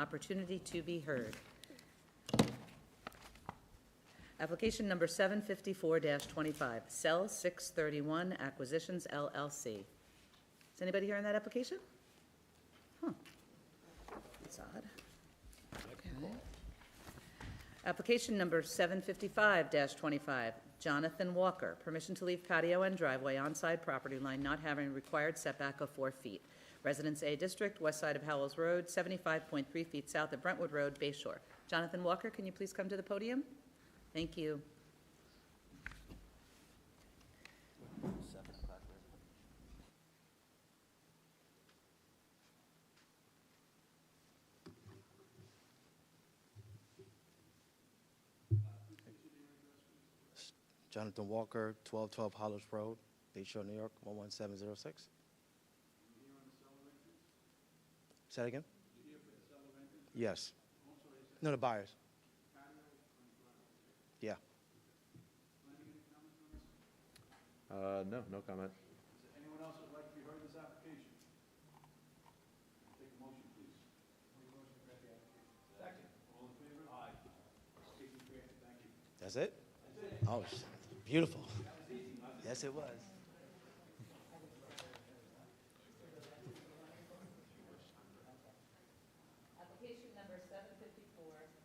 opportunity to be heard. Application number 754-25, Cell 631 Acquisitions LLC. Is anybody here on that application? Huh. That's odd. Okay. Application number 755-25, Jonathan Walker, permission to leave patio and driveway on side property line not having required setback of 4 feet. Residence A District, west side of Howells Road, 75.3 feet south of Brentwood Road, Bay Shore. Jonathan Walker, can you please come to the podium? Thank you. Jonathan Walker, 1212 Hollis Road, Bayshore, New York, 11706. Say that again? Yes. No, the buyers. Yeah. No comment. Anyone else would like to be heard in this application? Take a motion, please. Second. All in favor? Aye. Application granted. Thank you. That's it? Oh, beautiful. Yes, it was. Application number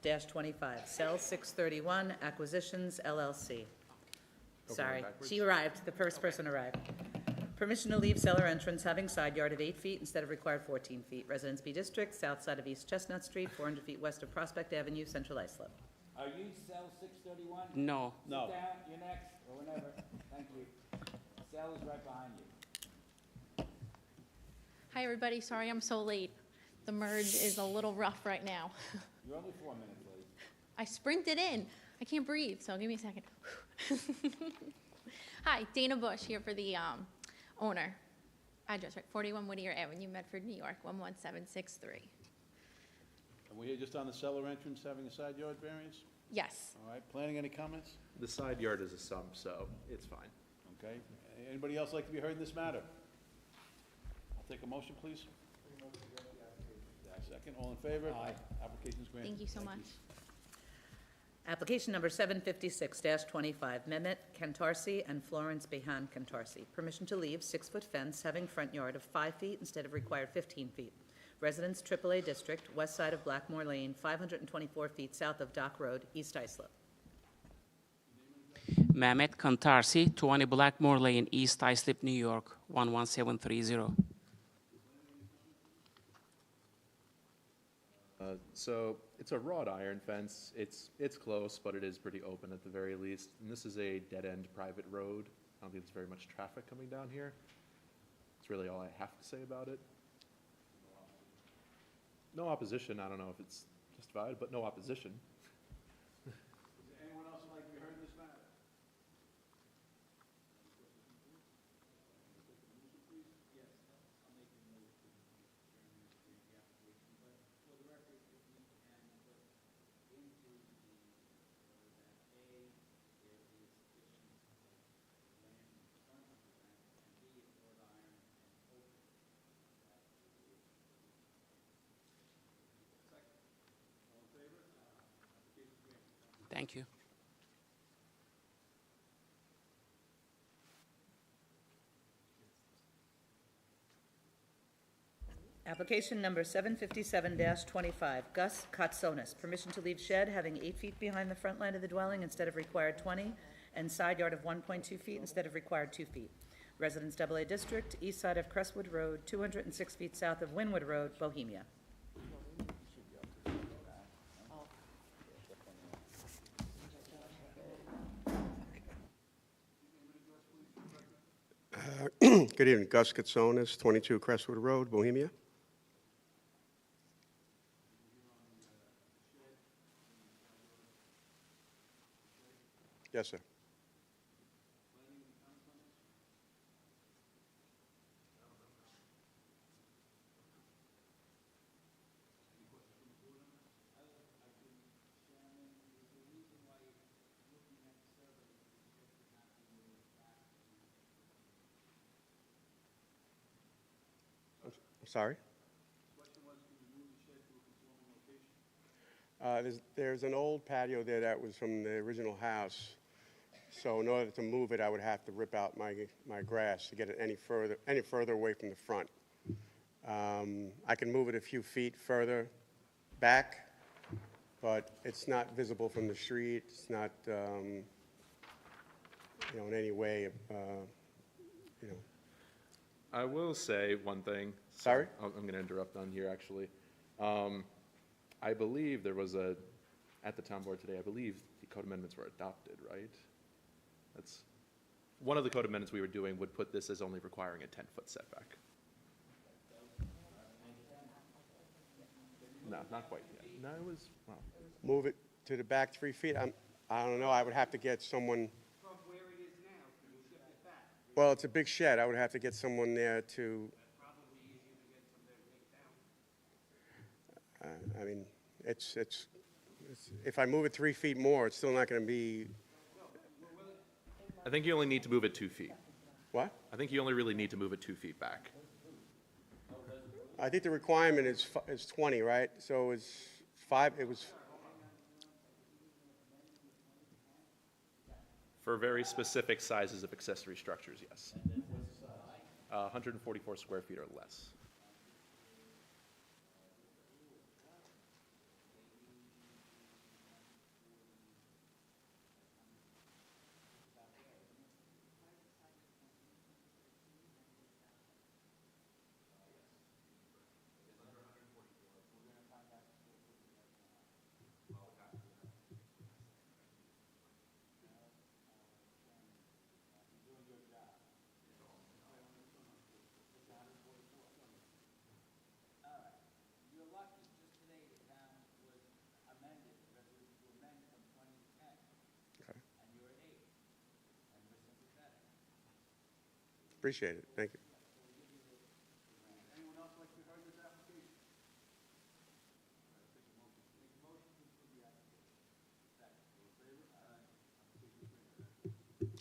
754-25, Cell 631 Acquisitions LLC. Sorry, she arrived, the first person arrived. Permission to leave cellar entrance having side yard of 8 feet instead of required 14 feet. Residence B District, south side of East Chestnut Street, 400 feet west of Prospect Avenue, Central Islip. Are you cell 631? No. No. Sit down, you're next, or whenever. Thank you. Cell is right behind you. Hi, everybody. Sorry I'm so late. The merge is a little rough right now. You're only 4 minutes late. I sprinted in. I can't breathe, so give me a second. Hi, Dana Bush here for the owner. Address, right, 41 Whittier Avenue, Medford, New York, 11763. And we're here just on the cellar entrance having a side yard variance? Yes. All right, planning, any comments? The side yard is a sump, so it's fine. Okay. Anybody else like to be heard in this matter? I'll take a motion, please. Second, all in favor? Aye. Application's granted. Thank you so much. Application number 756-25, Mehmet Kantarsi and Florence Behan Kantarsi. Permission to leave 6-foot fence having front yard of 5 feet instead of required 15 feet. Residence AAA District, west side of Blackmore Lane, 524 feet south of Dock Road, East Islip. Mehmet Kantarsi, 20 Blackmore Lane, East Islip, New York, 11730. So it's a wrought iron fence. It's close, but it is pretty open at the very least. And this is a dead-end private road. I don't think there's very much traffic coming down here. That's really all I have to say about it. No opposition. I don't know if it's justified, but no opposition. Is there anyone else who'd like to be heard in this matter? Thank you. Application number 757-25, Gus Katsonis. Permission to leave shed having 8 feet behind the front line of the dwelling instead of required 20, and side yard of 1.2 feet instead of required 2 feet. Residence AA District, east side of Crestwood Road, 206 feet south of Wynwood Road, Bohemia. Good evening, Gus Katsonis, 22 Crestwood Road, Bohemia. Yes, sir. I'm sorry? Question was, can you move the shed to a conforming location? There's an old patio there that was from the original house. So in order to move it, I would have to rip out my grass to get it any further away from the front. I can move it a few feet further back, but it's not visible from the street. It's not, in any way, I will say one thing. Sorry? I'm going to interrupt on here, actually. I believe there was at the town board today, I believe the code amendments were adopted, right? That's, one of the code amendments we were doing would put this as only requiring a 10-foot setback. No, not quite yet. No, it was, well, move it to the back 3 feet. I don't know, I would have to get someone. From where it is now, can you shift it back? Well, it's a big shed. I would have to get someone there to, Probably easier to get from there to take down. I mean, if I move it 3 feet more, it's still not going to be, I think you only need to move it 2 feet. what? I think you only really need to move it 2 feet back. I think the requirement is 20, right? So it's 5, it was, For very specific sizes of accessory structures, yes. 144 square feet or less. You're lucky, just today the town was amended, the resolution to amend from 2010, okay. and you're at 8, and we're sympathetic. Appreciate it. Thank you. Anyone else like to hear this application? Take a motion to approve the application. Second. All in favor? Aye.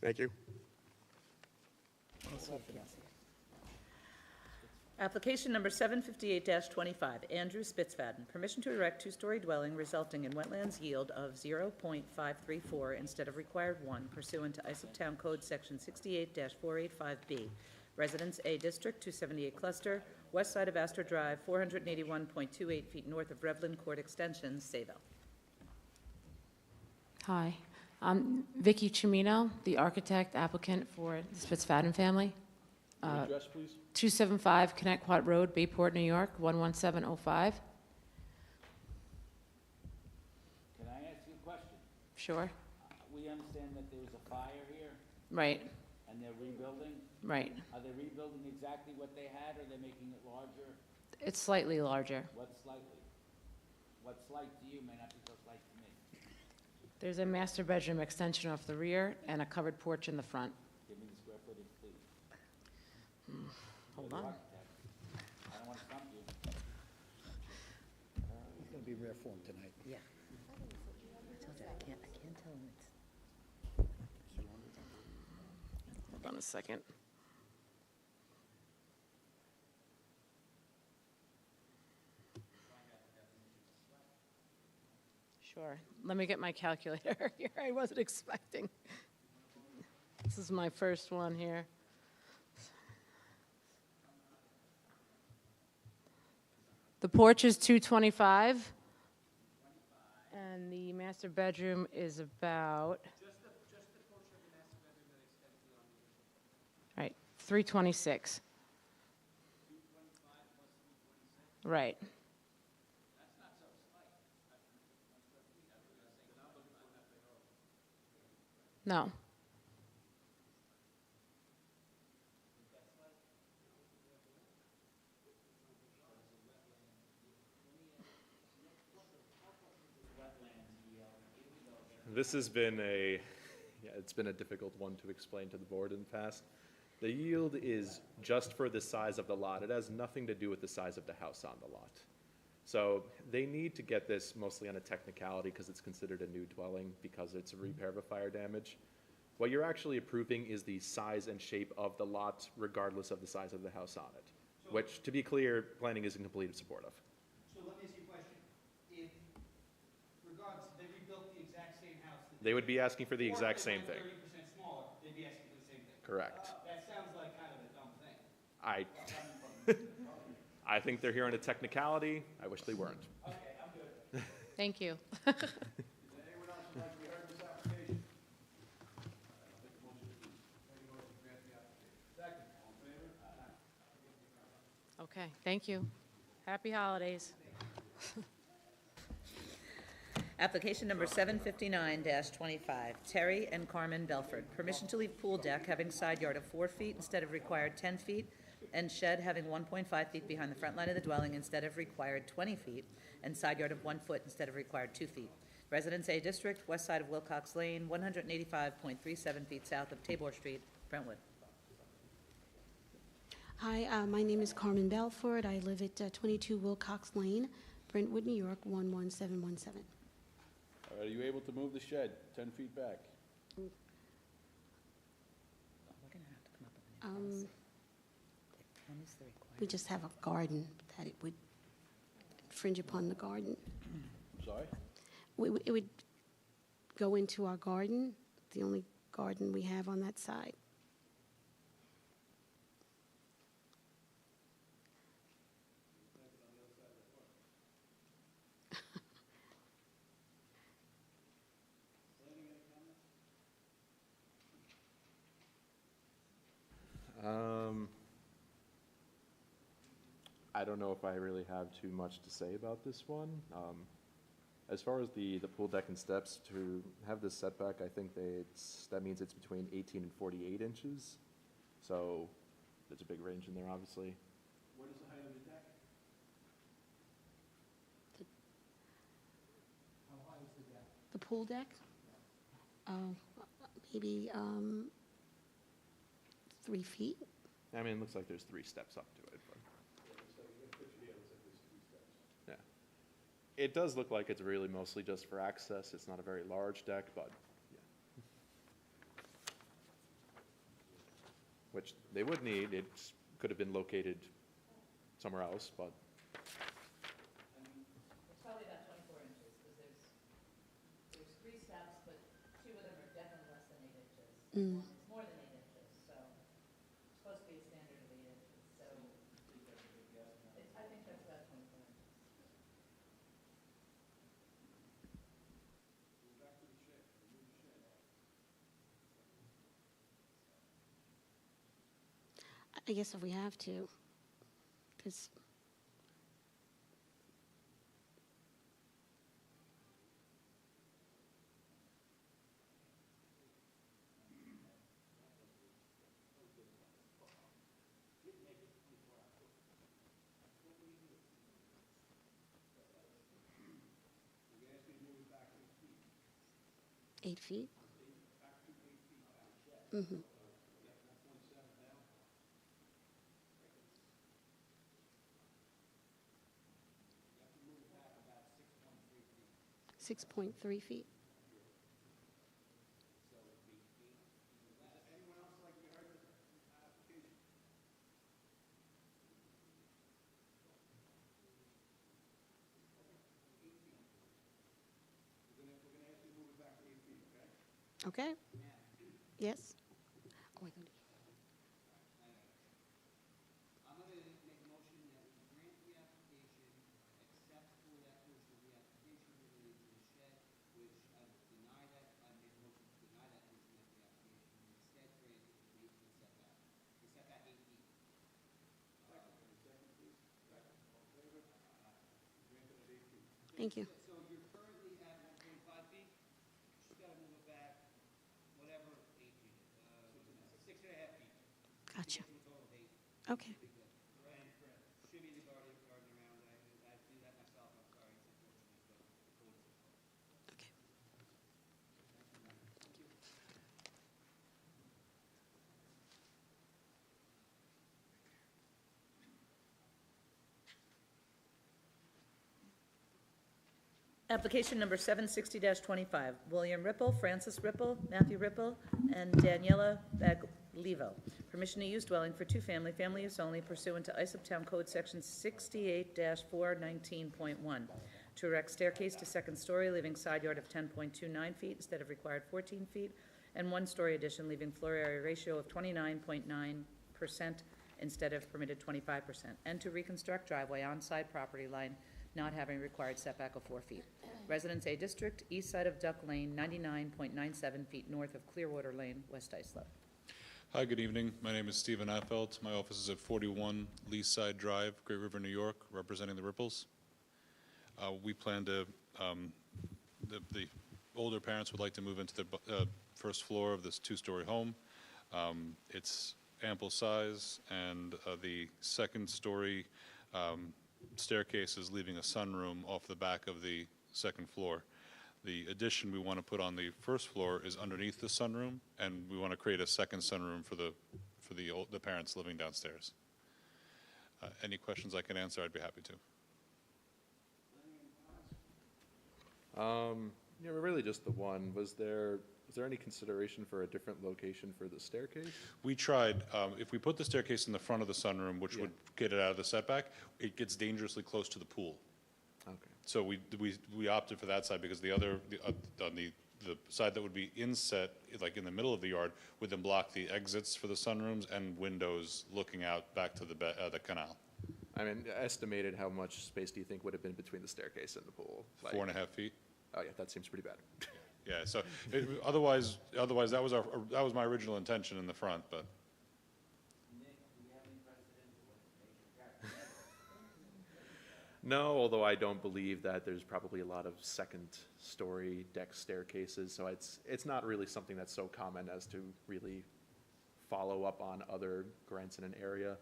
Thank you. Application number 758-25, Andrew Spitzfaden, permission to erect two-story dwelling resulting in wetlands yield of 0.534 instead of required 1 pursuant to Islip Town Code Section 68-485B. Residence A District, 278 Cluster, west side of Astor Drive, 481.28 feet north of Revlin Court Extension, Sayville. Hi, I'm Vicky Chimino, the architect applicant for the Spitzfaden family. Address, please. 275 Connecticut Road, Bayport, New York, 11705. Can I ask you a question? Sure. We understand that there was a fire here, Right, and they're rebuilding. right. Are they rebuilding exactly what they had, or are they making it larger? It's slightly larger. What's slightly? What's slight to you may not be so slight to me. There's a master bedroom extension off the rear and a covered porch in the front. Give me the square footage, please. Hold You're the on. architect. I don't want to stump you. It's going to be rare form tonight. Yeah. I told you, I can't tell him it's. Hold on a second. Sure. Let me get my calculator here. I wasn't expecting. This is my first one here. The porch is 225. And the master bedroom is about. Right, 326. Right. No. This has been it's been a difficult one to explain to the board in the past. The yield is just for the size of the lot. It has nothing to do with the size of the house on the lot. So they need to get this mostly on a technicality because it's considered a new dwelling because it's a repair of a fire damage. What you're actually approving is the size and shape of the lot regardless of the size of the house on it, which, to be clear, planning is in complete support of. So let me ask you a question. If, They would be asking for the exact same thing. 30% smaller, they'd be asking for the same thing. Correct. That sounds like kind of a dumb thing. I think they're here on a technicality. I wish they weren't. Okay, I'm good. Thank you. Is there anyone else who'd like to be heard in this application? I'll take a motion, please. Make a motion to grant the application. Second. All in favor? Okay, thank you. Happy holidays. Application number 759-25, Terry and Carmen Belford. Permission to leave pool deck having side yard of 4 feet instead of required 10 feet, and shed having 1.5 feet behind the front line of the dwelling instead of required 20 feet, and side yard of 1 foot instead of required 2 feet. Residence A District, west side of Wilcox Lane, 185.37 feet south of Tabor Street, Brentwood. Hi, my name is Carmen Belford. I live at 22 Wilcox Lane, Brentwood, New York, 11717. Are you able to move the shed 10 feet back? We're gonna have to come up with an address. 10 is the required. We just have a garden that it would infringe upon the garden. I'm sorry? It would go into our garden, the only garden we have on that side. I don't know if I really have too much to say about this one. As far as the pool deck and steps, to have this setback, I think that means it's between 18 and 48 inches. So there's a big range in there, obviously. What is the height of the deck? The pool deck? Maybe 3 feet? I mean, it looks like there's 3 steps up to it, but. Yeah. It does look like it's really mostly just for access. It's not a very large deck, but, yeah. Which they would need. It could have been located somewhere else, but. It's probably about 24 inches, because there's 3 steps, but 2 of them are definitely less than 8 inches. Mm. It's more than 8 inches, so it's supposed to be a standard of 8 inches, so I think that's about 24 inches. I guess if we have to, because $8 feet. Mm-hmm. 6.3 feet. Okay. Yes. Oh, I don't- I'm going to make a motion that we grant the application, accept for that portion of the application related to the shed, which I deny that, I made a motion to deny that portion of the application, and instead grant it the 8 foot setback. The setback 8 feet. Thank you. So you're currently at 1.5 feet, she's got to move it back, whatever, 8 feet, 6.5 feet. Gotcha. To a total of 8. Okay. And should be the garden around, I do that myself, I'm sorry, it's unfortunate, but the code is the code. Okay. Application number 760-25, William Ripple, Francis Ripple, Matthew Ripple, and Daniela Baglivo. Permission to use dwelling for 2-family, family use only pursuant to Isop Town Code Section 68-419.1. to erect staircase to second story, leaving side yard of 10.29 feet instead of required 14 feet, and one-story addition, leaving floor area ratio of 29.9% instead of permitted 25%, and to reconstruct driveway on side property line not having required setback of 4 feet. Residence A District, east side of Duck Lane, 99.97 feet north of Clearwater Lane, West Islip. Hi, good evening. My name is Stephen Affelt. My office is at 41 Leaside Drive, Great River, New York, representing the Ripples. We plan to, the older parents would like to move into the first floor of this two-story home. It's ample size, and the second story staircase is leaving a sunroom off the back of the second floor. The addition we want to put on the first floor is underneath the sunroom, and we want to create a second sunroom for the parents living downstairs. Any questions I can answer, I'd be happy to. Yeah, really just the one. Was there any consideration for a different location for the staircase? We tried. If we put the staircase in the front of the sunroom, which would get it out of the setback, it gets dangerously close to the pool. Okay. So we opted for that side because the other, on the side that would be inset, like in the middle of the yard, would then block the exits for the sunrooms and windows looking out back to the canal. I mean, estimated how much space do you think would have been between the staircase and the pool? 4.5 feet. Oh yeah, that seems pretty bad. Yeah. So otherwise that was my original intention in the front, but. No, although I don't believe that there's probably a lot of second-story deck staircases, so it's not really something that's so common as to really follow up on other grants in an area.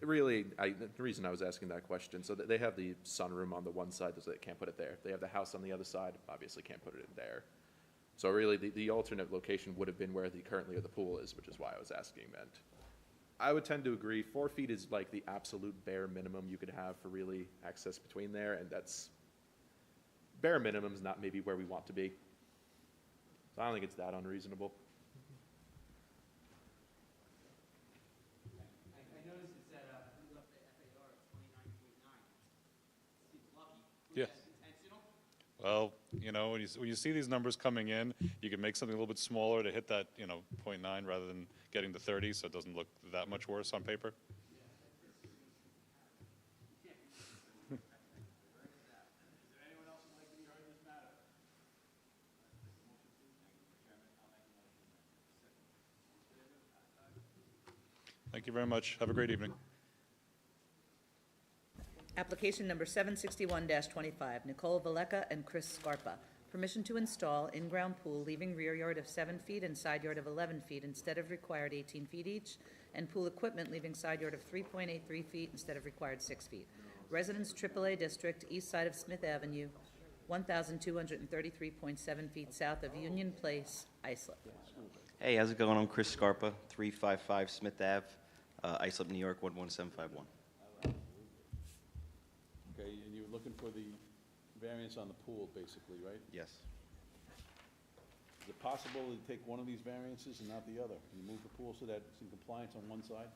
Really, the reason I was asking that question, so that they have the sunroom on the one side, so they can't put it there. They have the house on the other side, obviously can't put it in there. So really, the alternate location would have been where currently the pool is, which is why I was asking that. I would tend to agree. 4 feet is like the absolute bare minimum you could have for really access between there, and that's bare minimum is not maybe where we want to be. So I don't think it's that unreasonable. I noticed it said, you left the FAR at 29.9. Seems lucky. Yes. Was that intentional? Well, when you see these numbers coming in, you can make something a little bit smaller to hit that, 0.9 rather than getting to 30, so it doesn't look that much worse on paper. Thank you very much. Have a great evening. Application number 761-25, Nicole Valeka and Chris Scarpa. Permission to install in-ground pool, leaving rear yard of 7 feet and side yard of 11 feet instead of required 18 feet each, and pool equipment leaving side yard of 3.83 feet instead of required 6 feet. Residence AAA District, east side of Smith Avenue, 1,233.7 feet south of Union Place, Islip. Hey, how's it going? I'm Chris Scarpa, 355 Smith Ave, Islip, New York, 11751. Okay, and you're looking for the variance on the pool, basically, right? Yes. Is it possible to take one of these variances and not the other? You move the pool so that it's in compliance on one side?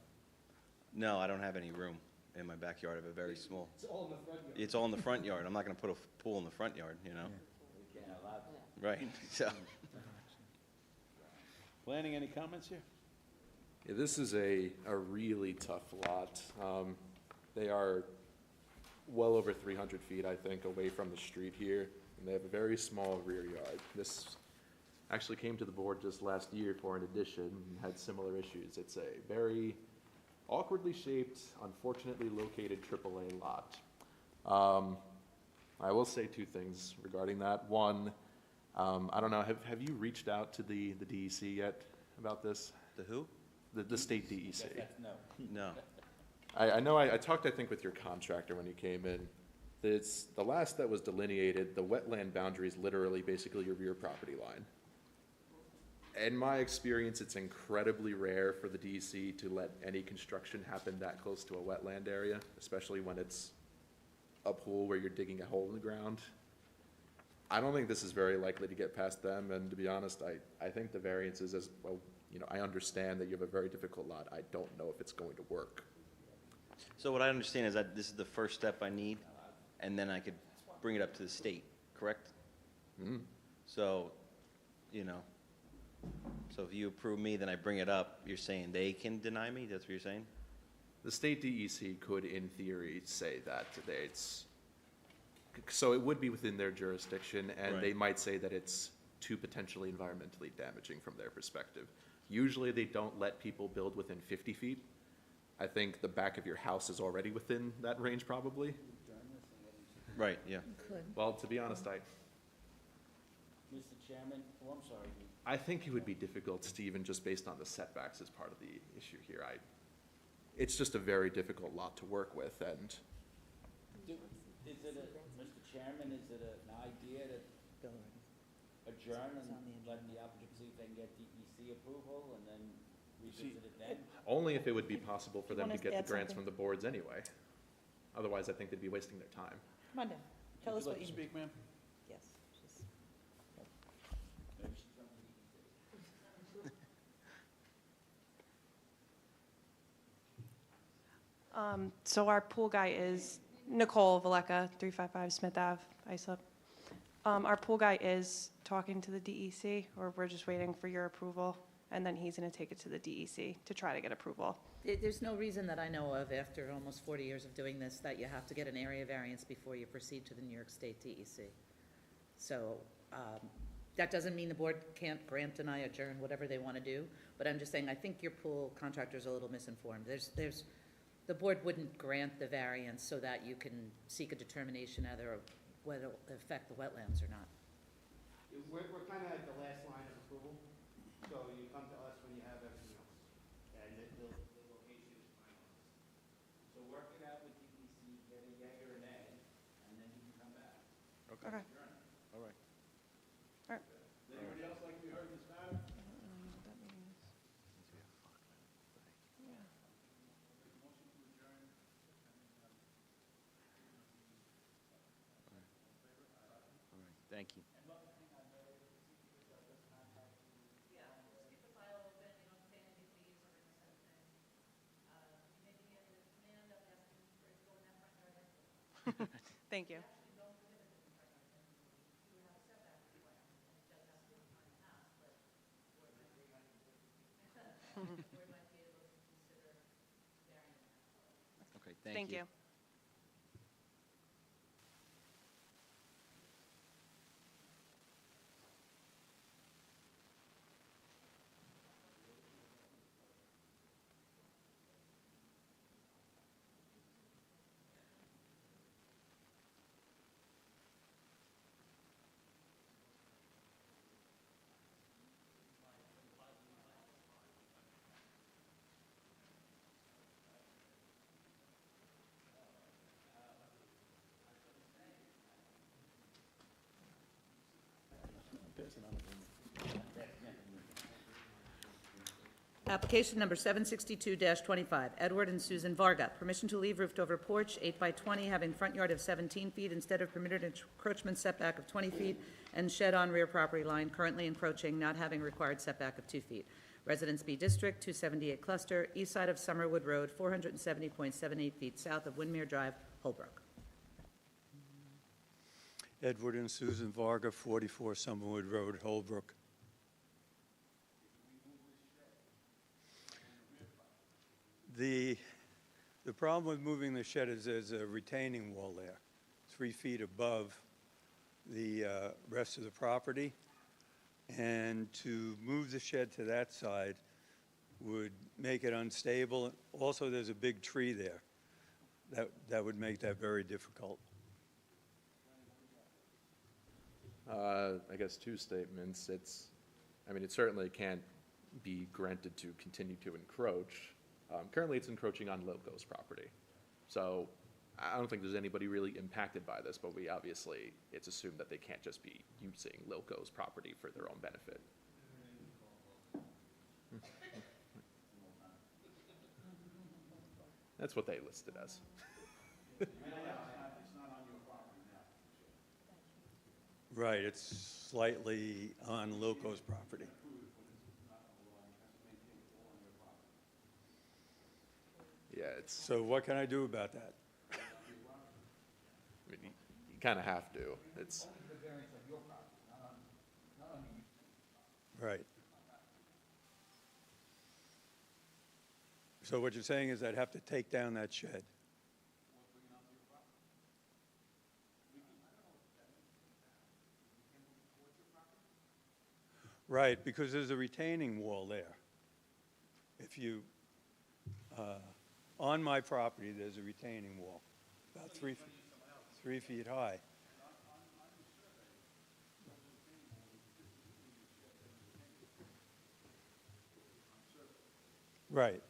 No, I don't have any room in my backyard. I have a very small. It's all in the front yard. It's all in the front yard. I'm not going to put a pool in the front yard, You can't allow that. Right. So. Planning, any comments here? Yeah, this is a really tough lot. They are well over 300 feet, I think, away from the street here, and they have a very small rear yard. This actually came to the board just last year for an addition and had similar issues. It's a very awkwardly shaped, unfortunately located AAA lot. I will say two things regarding that. One, I don't know, have you reached out to the DEC yet about this? The who? The state DEC. No. No. I know I talked, I think, with your contractor when you came in. It's the last that was delineated, the wetland boundary is literally basically your rear property line. In my experience, it's incredibly rare for the DEC to let any construction happen that close to a wetland area, especially when it's a pool where you're digging a hole in the ground. I don't think this is very likely to get past them, and to be honest, I think the variance is as well, I understand that you have a very difficult lot. I don't know if it's going to work. So what I understand is that this is the first step I need and then I could bring it up to the state, correct? Mm. So, you know, so if you approve me, then I bring it up, you're saying they can deny me? That's what you're saying? The state DEC could, in theory, say that it's, so it would be within their jurisdiction, and they Right. might say that it's too potentially environmentally damaging from their perspective. Usually, they don't let people build within 50 feet. I think the back of your house is already within that range, probably. Right, yeah. Could. Well, to be honest, Mr. Chairman, oh, I'm sorry. I think it would be difficult, Stephen, just based on the setbacks as part of the issue here. It's just a very difficult lot to work with, and Is it Mr. Chairman, is it an idea to adjourn and let the applicant see if they can get DEC approval and then revisit it then? only if it would be possible for Do you them to want us get to the add grants something? from the boards anyway. Otherwise, I think they'd be wasting their time. Come on down. Tell Would us you what like you. to speak, ma'am? Yes. she's- Maybe she's from DEC. So our pool guy is Nicole Valeka, 355 Smith Ave, Islip. Our pool guy is talking to the DEC, or we're just waiting for your approval, and then he's going to take it to the DEC to try to get approval. There's no reason that I know of, after almost 40 years of doing this, that you have to get an area variance before you proceed to the New York State DEC. So that doesn't mean the board can't grant, deny, adjourn, whatever they want to do, but I'm just saying, I think your pool contractor's a little misinformed. The board wouldn't grant the variance so that you can seek a determination either whether it'll affect the wetlands or not. We're kind of at the last line of approval, so you come to us when you have everything else. And the location is finalized. So work it out with DEC, get a yea or a nay, and then you can come back. Okay. All right. Does anybody else like to be heard in this matter? Thank you. Thank you. Okay, Thank you. Application number 762-25, Edward and Susan Varga, permission to leave roofed over porch, 8 by 20, having front yard of 17 feet instead of permitted encroachment setback of 20 feet, and shed on rear property line, currently encroaching, not having required setback of 2 feet. Residence B District, 278 Cluster, east side of Summerwood Road, 470.78 feet south of Windmere Drive, Holbrook. Edward and Susan Varga, 44 Summerwood Road, Holbrook. The problem with moving the shed is there's a retaining wall there, 3 feet above the rest of the property. And to move the shed to that side would make it unstable. Also, there's a big tree there. That would make that very difficult. I guess two statements. It certainly can't be granted to continue to encroach. Currently, it's encroaching on Loco's property. So I don't think there's anybody really impacted by this, but it's assumed that they can't just be using Loco's property for their own benefit. That's what they listed as. Right, it's slightly on Loco's property. Yeah, it's. So what can I do about that? kind of have to. It's, Right. So what you're saying is I'd have to take down that shed? Right, because there's a retaining wall there. If you, on my property, there's a retaining wall, about 3 feet high. Right.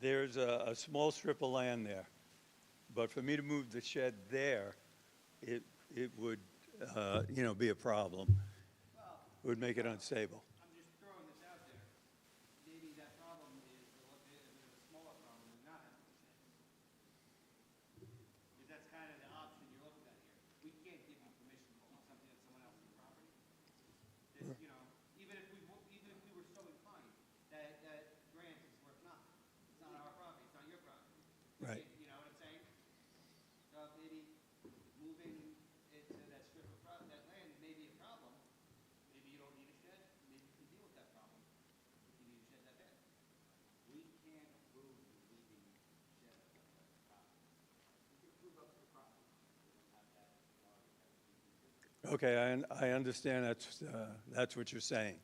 There's a small strip of land there, but for me to move the shed there, it would, be a problem. It would make it unstable. I'm just throwing this out there. Maybe that problem is a bit of a smaller problem than not having a shed. Because that's kind of the option you're looking at here. We can't give you permission to keep something on someone else's property. It's, even if we were so inclined, that grant is worth nothing. It's not our property, it's not your property. Right. You know what I'm saying? So maybe moving it to that strip of that land may be a problem. Maybe you don't need a shed, maybe you can deal with that problem if you need a shed that bad. We can't approve you leaving shed at the property. We can approve up to the property. We don't have that authority. Okay, I understand that's what you're saying.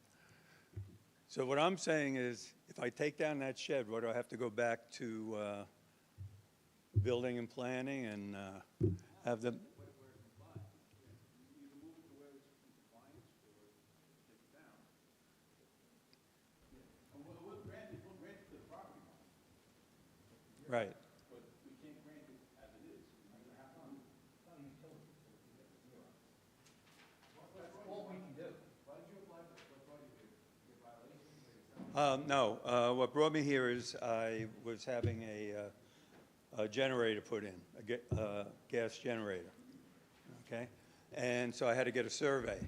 So what I'm saying is, if I take down that shed, what do I have to go back to building and planning and have them? We'll grant it to the property owner. Right. But we can't grant it as it is. We're gonna have to, it's not a utility, so we get the zero. That's all we can do. Why did you apply for this? What brought you here? Your violation? No, what brought me here is I was having a generator put in, a gas generator, okay? And so I had to get a survey.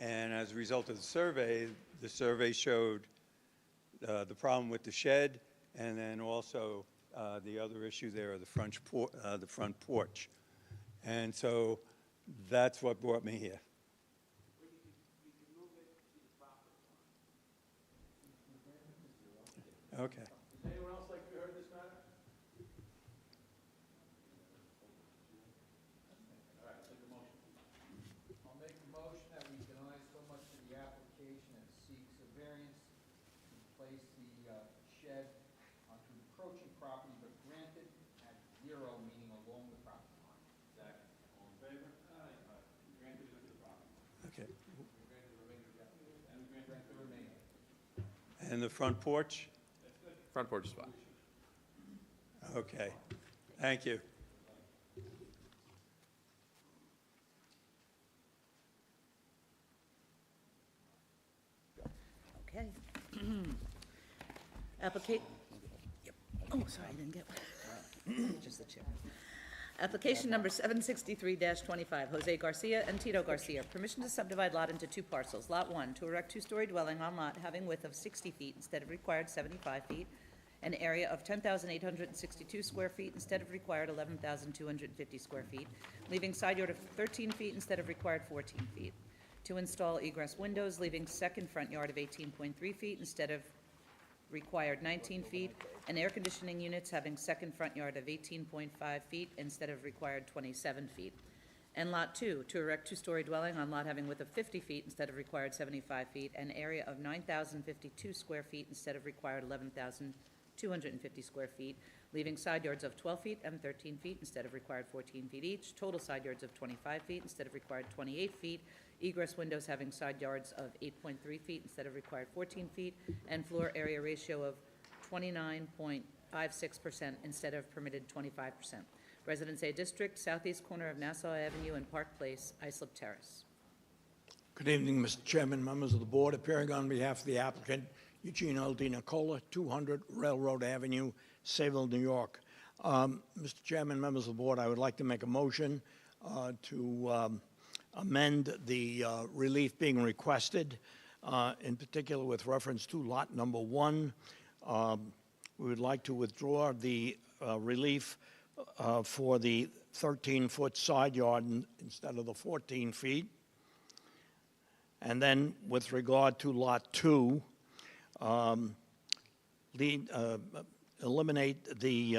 And as a result of the survey showed the problem with the shed, and then also the other issue there, the front porch. And so that's what brought me here. Okay. Does anyone else like to be heard in this matter? All right, take a motion. I'll make a motion that we deny so much of the application and seeks a variance to place the shed onto encroaching property, but granted at 0, meaning along the property line. Second. All in favor? Aye. Granted it to the property. Okay. We granted the remainder of the application. And we granted the remainder. And the front porch? front porch is fine. Okay. Thank you. Okay. Yep. Oh, sorry, I didn't get one. Just the chair. Application number 763-25, Jose Garcia and Tito Garcia. Permission to subdivide lot into 2 parcels. Lot 1, to erect 2-story dwelling on lot having width of 60 feet instead of required 75 feet, an area of 10,862 square feet instead of required 11,250 square feet, leaving side yard of 13 feet instead of required 14 feet. To install egress windows, leaving second front yard of 18.3 feet instead of required 19 feet, and air conditioning units having second front yard of 18.5 feet instead of required 27 feet. And Lot 2, to erect 2-story dwelling on lot having width of 50 feet instead of required 75 feet, an area of 9,052 square feet instead of required 11,250 square feet, leaving side yards of 12 feet and 13 feet instead of required 14 feet each, total side yards of 25 feet instead of required 28 feet, egress windows having side yards of 8.3 feet instead of required 14 feet, and floor area ratio of 29.56% instead of permitted 25%. Residence A District, southeast corner of Nassau Avenue and Park Place, Islip Terrace. Good evening, Mr. Chairman, members of the board. Appearing on behalf of the applicant, Eugene L. D. Nicola, 200 Railroad Avenue, Sayville, New York. Mr. Chairman, members of the board, I would like to make a motion to amend the relief being requested, in particular with reference to lot number 1. We would like to withdraw the relief for the 13-foot side yard instead of the 14 feet. And then with regard to Lot 2, eliminate the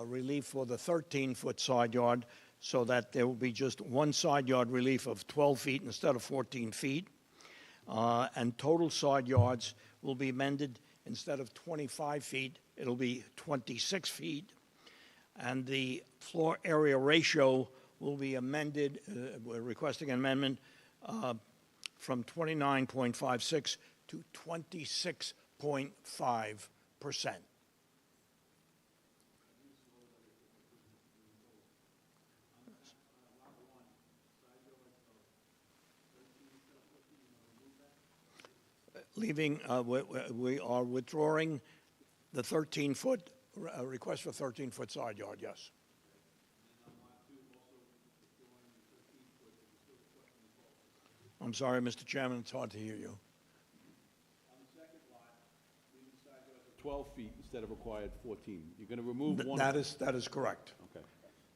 relief for the 13-foot side yard so that there will be just one side yard relief of 12 feet instead of 14 feet. And total side yards will be amended. Instead of 25 feet, it'll be 26 feet. And the floor area ratio will be amended, we're requesting an amendment from 29.56 to 26.5%. Leaving, we are withdrawing the 13-foot, request for 13-foot side yard, yes. I'm sorry, Mr. Chairman, it's hard to hear you. On the second lot, leaving side yards at 12 feet instead of required 14. You're going to remove one. That is correct. Okay.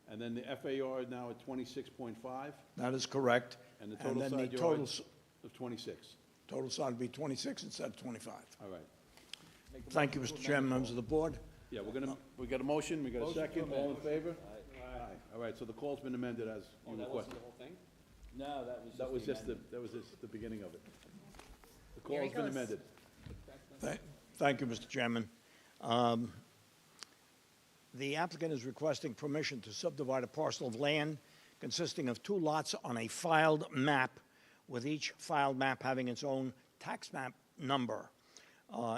And then the FAR now at 26.5? That is correct. And the total then side the yards of 26? Total side would be 26 instead of 25. All right. Thank you, Mr. Chairman, members of the board. Yeah, we got a motion, we got a second, all in favor? Aye. All right, so the call's been amended as you requested. No, that was just the That was just the beginning of it. The Here he call's been goes. amended. Thank you, Mr. Chairman. The applicant is requesting permission to subdivide a parcel of land consisting of 2 lots on a filed map, with each filed map having its own tax map number,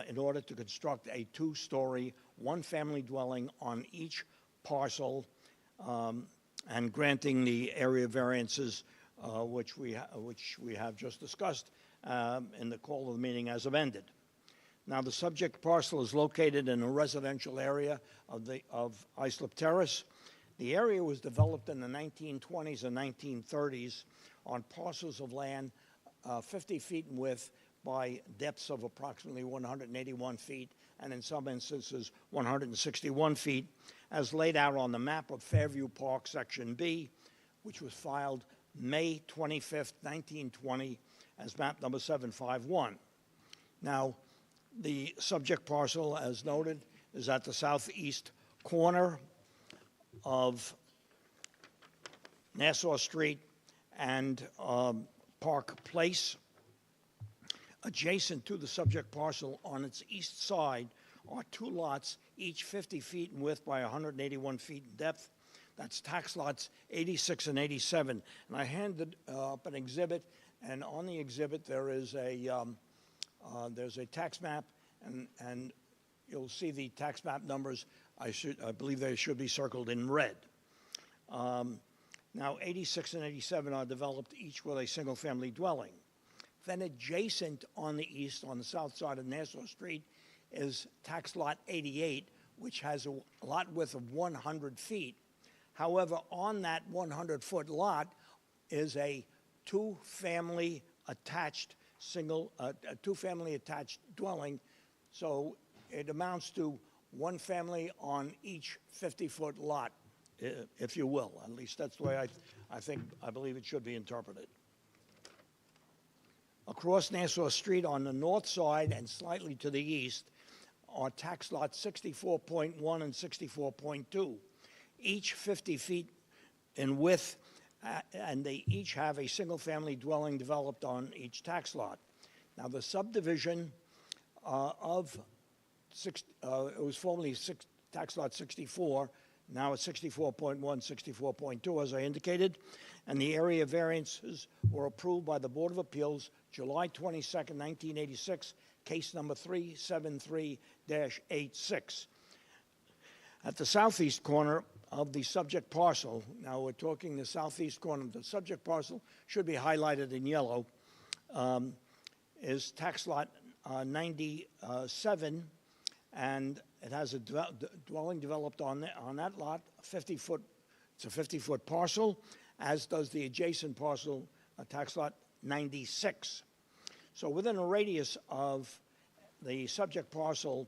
in order to construct a 2-story, 1-family dwelling on each parcel, and granting the area variances which we have just discussed in the call of the meeting as amended. Now, the subject parcel is located in a residential area of Islip Terrace. The area was developed in the 1920s and 1930s on parcels of land 50 feet in width by depths of approximately 181 feet, and in some instances 161 feet, as laid out on the map of Fairview Park, Section B, which was filed May 25th, 1920, as map number 751. Now, the subject parcel, as noted, is at the southeast corner of Nassau Street and Park Place. Adjacent to the subject parcel on its east side are 2 lots, each 50 feet in width by 181 feet in depth. That's tax lots 86 and 87. And I handed up an exhibit, and on the exhibit there is there's a tax map, and you'll see the tax map numbers. I believe they should be circled in red. Now, 86 and 87 are developed each with a single-family dwelling. Then adjacent on the east, on the south side of Nassau Street, is tax lot 88, which has a lot width of 100 feet. However, on that 100-foot lot is a two-family attached dwelling, so it amounts to 1 family on each 50-foot lot, if you will. At least that's the way I believe it should be interpreted. Across Nassau Street on the north side and slightly to the east are tax lots 64.1 and 64.2, each 50 feet in width, and they each have a single-family dwelling developed on each tax lot. Now, the subdivision it was formerly tax lot 64, now it's 64.1, 64.2, as I indicated, and the area variances were approved by the Board of Appeals July 22nd, 1986, case number 373-86. At the southeast corner of the subject parcel, now we're talking the southeast corner, the subject parcel should be highlighted in yellow, is tax lot 97, and it has a dwelling developed on that lot, 50-foot. It's a 50-foot parcel, as does the adjacent parcel, tax lot 96. So within a radius of the subject parcel,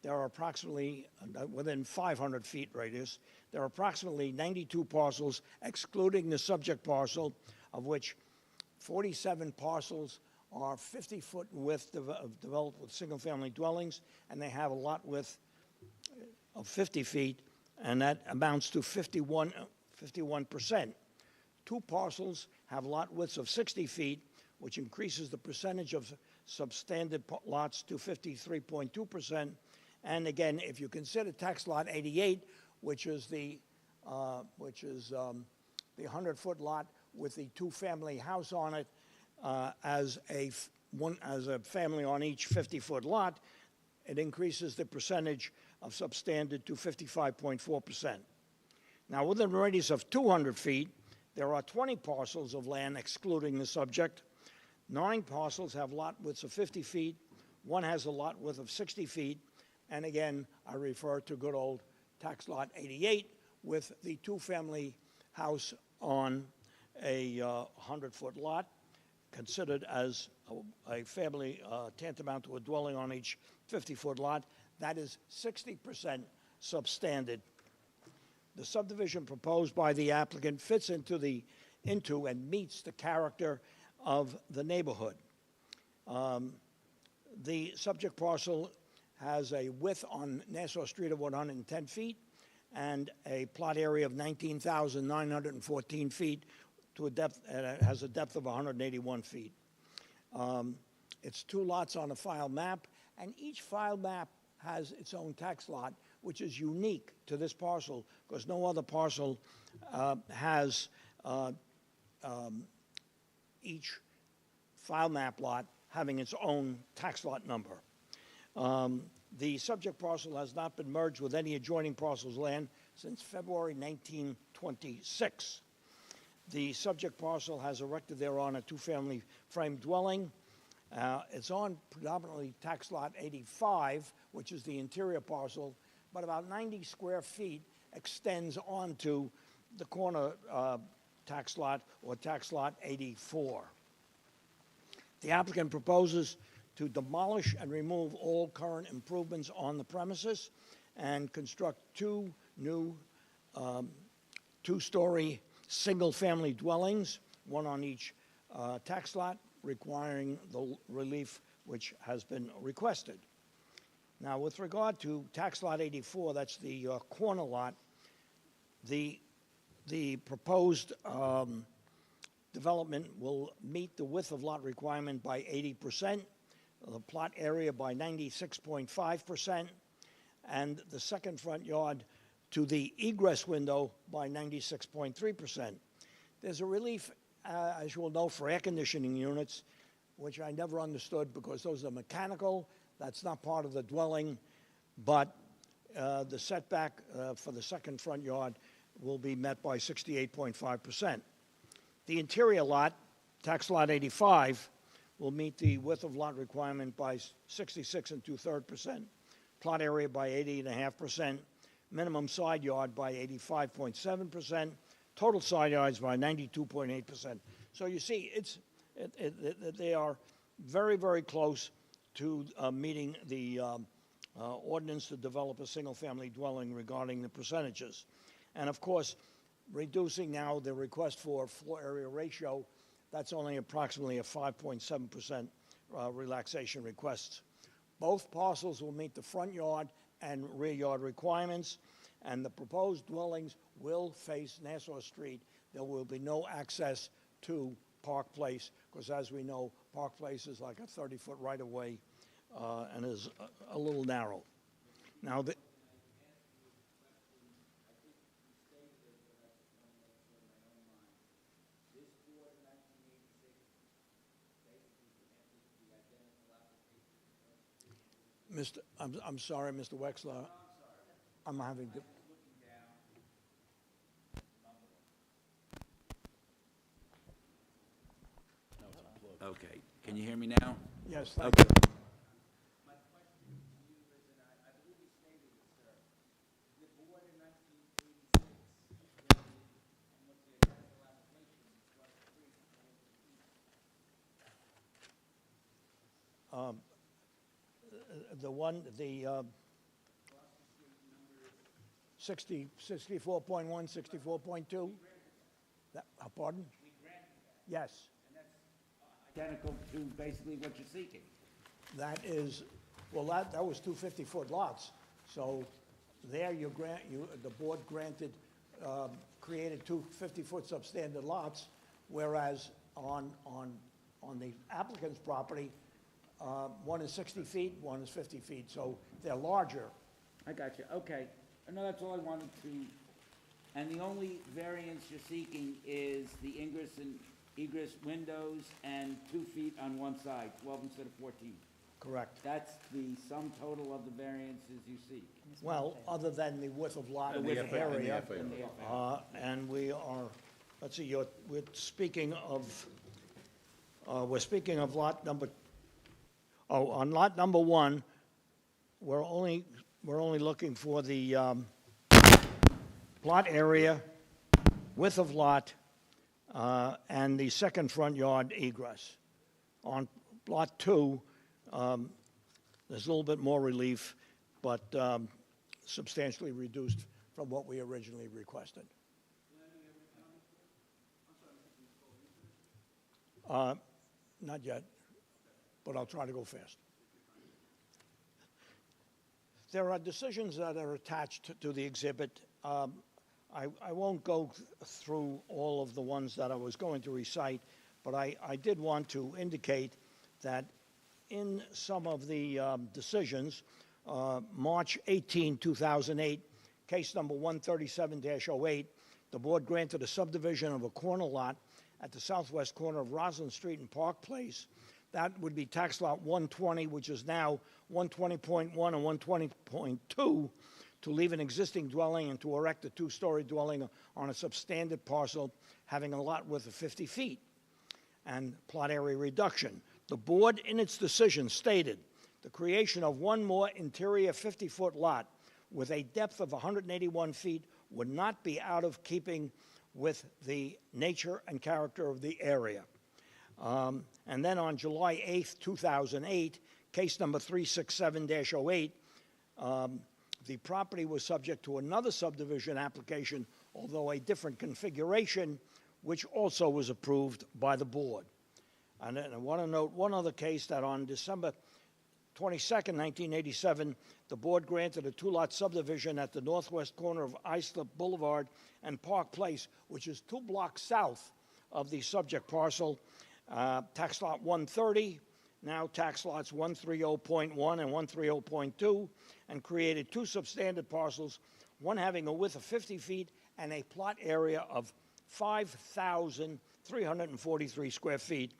there are approximately, within 500 feet radius, there are approximately 92 parcels, excluding the subject parcel, of which 47 parcels are 50-foot in width, developed with single-family dwellings, and they have a lot width of 50 feet, and that amounts to 51%. Two parcels have lot widths of 60 feet, which increases the percentage of substandard lots to 53.2%. And again, if you consider tax lot 88, which is the 100-foot lot with the two-family house on it, as a family on each 50-foot lot, it increases the percentage of substandard to 55.4%. Now, within a radius of 200 feet, there are 20 parcels of land excluding the subject. 9 parcels have lot widths of 50 feet. One has a lot width of 60 feet. And again, I refer to good old tax lot 88 with the two-family house on a 100-foot lot, considered as a family tantamount to a dwelling on each 50-foot lot. That is 60% substandard. The subdivision proposed by the applicant fits into and meets the character of the neighborhood. The subject parcel has a width on Nassau Street of 110 feet and a plot area of 19,914 feet to a depth, has a depth of 181 feet. It's 2 lots on a file map, and each file map has its own tax lot, which is unique to this parcel because no other parcel has each file map lot having its own tax lot number. The subject parcel has not been merged with any adjoining parcel's land since February 1926. The subject parcel has erected thereon a two-family frame dwelling. It's on predominantly tax lot 85, which is the interior parcel, but about 90 square feet extends onto the corner tax lot, or tax lot 84. The applicant proposes to demolish and remove all current improvements on the premises and construct 2 new 2-story single-family dwellings, one on each tax lot, requiring the relief which has been requested. Now, with regard to tax lot 84, that's the corner lot, the proposed development will meet the width of lot requirement by 80%, the plot area by 96.5%, and the second front yard to the egress window by 96.3%. There's a relief, as you will know, for air conditioning units, which I never understood because those are mechanical. That's not part of the dwelling, but the setback for the second front yard will be met by 68.5%. The interior lot, tax lot 85, will meet the width of lot requirement by 66 2/3%, plot area by 80.5%, minimum side yard by 85.7%, total side yards by 92.8%. So you see, they are very, very close to meeting the ordinance to develop a single-family dwelling regarding the percentages. And of course, reducing now the request for floor area ratio, that's only approximately a 5.7% relaxation request. Both parcels will meet the front yard and rear yard requirements, and the proposed dwellings will face Nassau Street. There will be no access to Park Place, because as we know, Park Place is like a 30-foot right-of-way and is a little narrow. Now, I'm sorry, Mr. Wexler. I'm having to. Okay, can you hear me now? Yes, thank Okay. you. My question to you is, and I believe you stated it, sir, the board in 1986, and what's the identical application, was free The one, 64.1, 64.2? Pardon? Yes. Identical to basically what you're seeking. That is, well, that was two 50-foot lots. So there the board granted, created two 50-foot substandard lots, whereas on the applicant's property, one is 60 feet, one is 50 feet, so they're larger. I got you, okay. No, that's all I wanted to, and the only variance you're seeking is the ingress and egress windows and 2 feet on one side, 12 instead of 14. Correct. That's the sum total of the variances you seek. Well, other than the width of lot and And the the area. FAR. And we are, let's see, we're speaking of lot number, on lot number 1, we're only looking for the plot area, width of lot, and the second front yard egress. On lot 2, there's a little bit more relief, but substantially reduced from what we originally requested. Not yet, but I'll try to go fast. There are decisions that are attached to the exhibit. I won't go through all of the ones that I was going to recite, but I did want to indicate that in some of the decisions, March 18, 2008, case number 137-08, the board granted a subdivision of a corner lot at the southwest corner of Roslyn Street and Park Place. That would be tax lot 120, which is now 120.1 and 120.2, to leave an existing dwelling and to erect a two-story dwelling on a substandard parcel having a lot width of 50 feet and plot area reduction. The board, in its decision, stated the creation of one more interior 50-foot lot with a depth of 181 feet would not be out of keeping with the nature and character of the area. And then on July 8, 2008, case number 367-08, the property was subject to another subdivision application, although a different configuration, which also was approved by the board. And then I want to note one other case, that on December 22nd, 1987, the board granted a two-lot subdivision at the northwest corner of Islip Boulevard and Park Place, which is 2 blocks south of the subject parcel, tax lot 130, now tax lots 130.1 and 130.2, and created 2 substandard parcels, one having a width of 50 feet and a plot area of 5,343 square feet,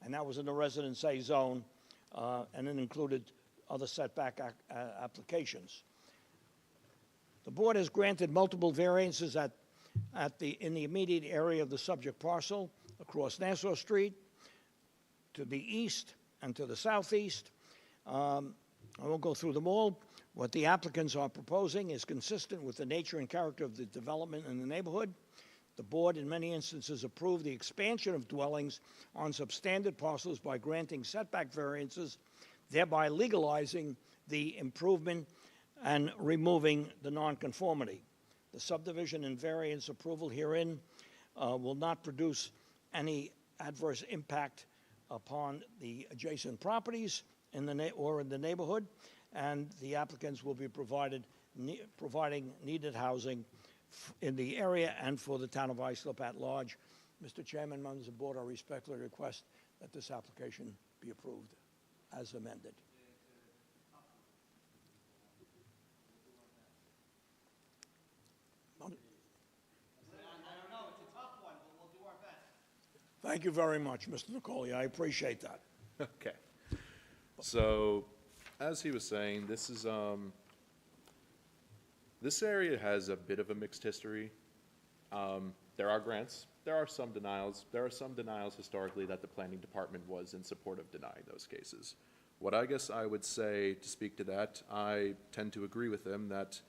and that was in the Residence A zone, and it included other setback applications. The board has granted multiple variances in the immediate area of the subject parcel across Nassau Street, to the east and to the southeast. I won't go through them all. What the applicants are proposing is consistent with the nature and character of the development in the neighborhood. The board, in many instances, approved the expansion of dwellings on substandard parcels by granting setback variances, thereby legalizing the improvement and removing the nonconformity. The subdivision and variance approval herein will not produce any adverse impact upon the adjacent properties in the neighborhood, and the applicants will be providing needed housing in the area and for the town of Islip at large. Mr. Chairman, members of the board, I respectfully request that this application be approved as amended. I don't know, it's a tough one, but we'll do our best. Thank you very much, Mr. Nicoli. I appreciate that. Okay. So, as he was saying, this is, this area has a bit of a mixed history. There are grants, there are some denials. There are some denials historically that the planning department was in support of denying those cases. What I guess I would say to speak to that, I tend to agree with them that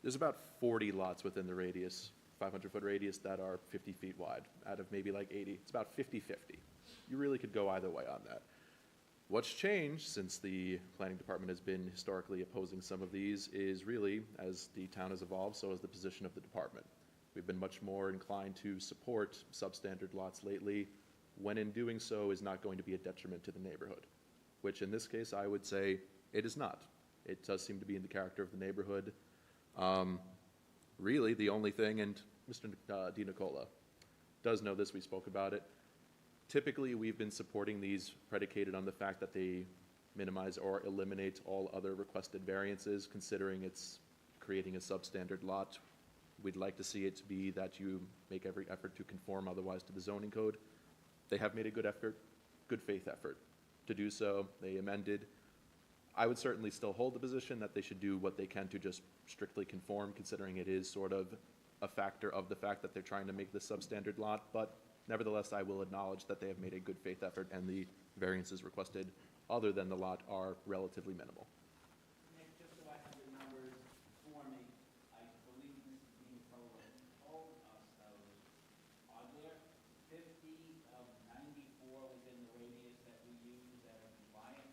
there's about 40 lots within the radius, 500-foot radius, that are 50 feet wide out of maybe like 80. It's about 50-50. You really could go either way on that. What's changed since the planning department has been historically opposing some of these is really, as the town has evolved, so has the position of the department. We've been much more inclined to support substandard lots lately, when in doing so is not going to be a detriment to the neighborhood, which in this case I would say it is not. It does seem to be in the character of the neighborhood. Really, the only thing, and Mr. DiNicola does know this, we spoke about it, typically we've been supporting these predicated on the fact that they minimize or eliminate all other requested variances, considering it's creating a substandard lot. We'd like to see it to be that you make every effort to conform otherwise to the zoning code. They have made a good effort, good faith effort to do so. They amended. I would certainly still hold the position that they should do what they can to just strictly conform, considering it is sort of a factor of the fact that they're trying to make this substandard lot, but nevertheless, I will acknowledge that they have made a good faith effort and the variances requested other than the lot are relatively minimal. Nick, just so I have the numbers for me, I believe Mr. DiNicola told us those. Are there 50 of 94 within the radius that we use that are compliant?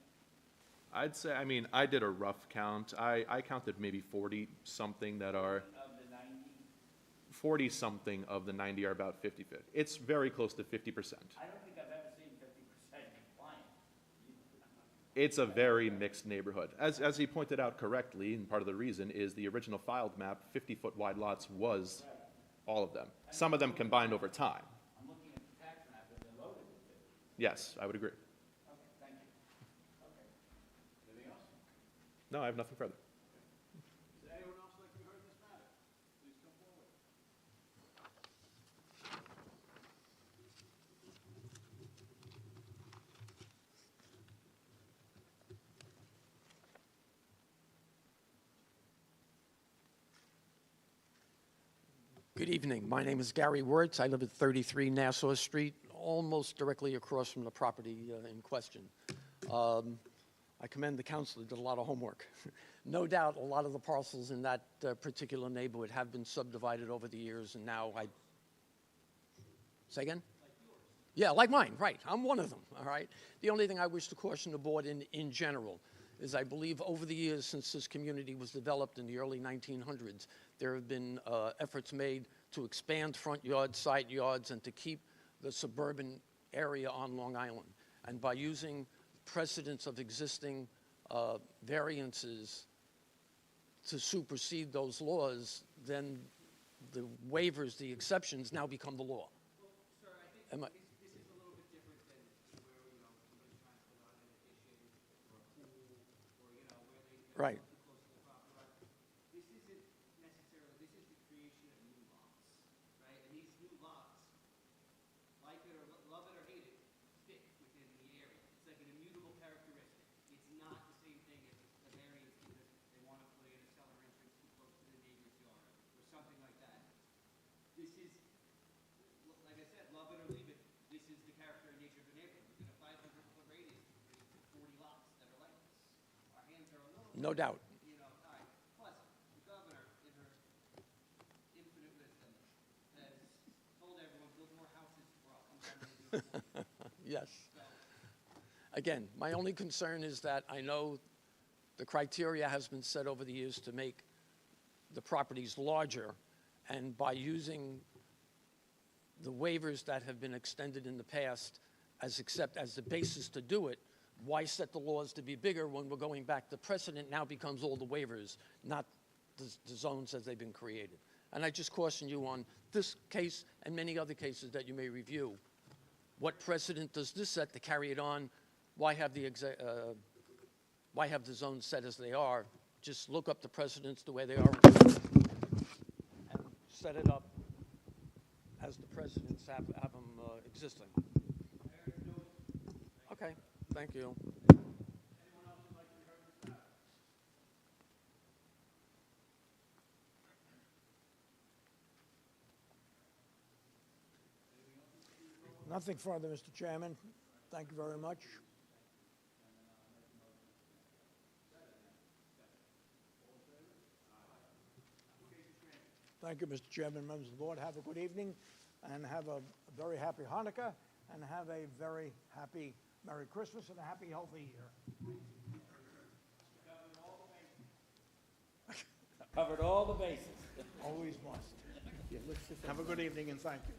I'd say, I mean, I did a rough count. I counted maybe 40-something that are, Of the 90? 40-something of the 90 are about 50-50. It's very close to 50%. I don't think I've ever seen 50% compliant. It's a very mixed neighborhood. As he pointed out correctly, and part of the reason is the original filed map, 50-foot wide lots was all of them. Some of them combined over time. I'm looking at the tax map and they're loaded with 50. Yes, I would agree. Okay, thank you. Okay. Anything else? No, I have nothing further. Does anyone else like to be heard in this matter? Please come forward. Good evening. My name is Gary Wirtz. I live at 33 Nassau Street, almost directly across from the property in question. I commend the council, they did a lot of homework. No doubt, a lot of the parcels in that particular neighborhood have been subdivided over the years, and now Say again? Like yours. Yeah, like mine, right. I'm one of them, all right? The only thing I wish to caution the board in general is I believe over the years since this community was developed in the early 1900s, there have been efforts made to expand front yards, side yards, and to keep the suburban area on Long Island. And by using precedents of existing variances to supersede those laws, then the waivers, the exceptions now become the law. Well, sir, I think this is a little bit different than where, somebody's trying to put on an addition or a pool or, where they Right. too close to the property line. This isn't necessarily, this is the creation of new lots, right? And these new lots, like it or love it or hate it, stick within the area. It's like an immutable characteristic. It's not the same thing as a variance because they want to put in a cellar entrance too close to the neighbor's yard or something like that. This is, like I said, love it or leave it. This is the character and nature of the neighborhood. Within a 500-foot radius, there's 40 lots that are like this. Our hands are a little No doubt. tied. Plus, the governor, in her infinite wisdom, has told everyone, build more houses or I'll come down and do it. Yes. Again, my only concern is that I know the criteria has been set over the years to make the properties larger, and by using the waivers that have been extended in the past as the basis to do it, why set the laws to be bigger when we're going back? The precedent now becomes all the waivers, not the zones as they've been created. And I just caution you on this case and many other cases that you may review. What precedent does this set to carry it on? Why have the zones set as they are? Just look up the precedents the way they are and set it up as the precedents have them existing. Okay, thank you. Nothing further, Mr. Chairman. Thank you very much. Thank you, Mr. Chairman, members of the board. Have a good evening and have a very happy Hanukkah and have a very happy Merry Christmas and a happy, healthy year. Covered all the bases. Always must. Have a good evening and thank you.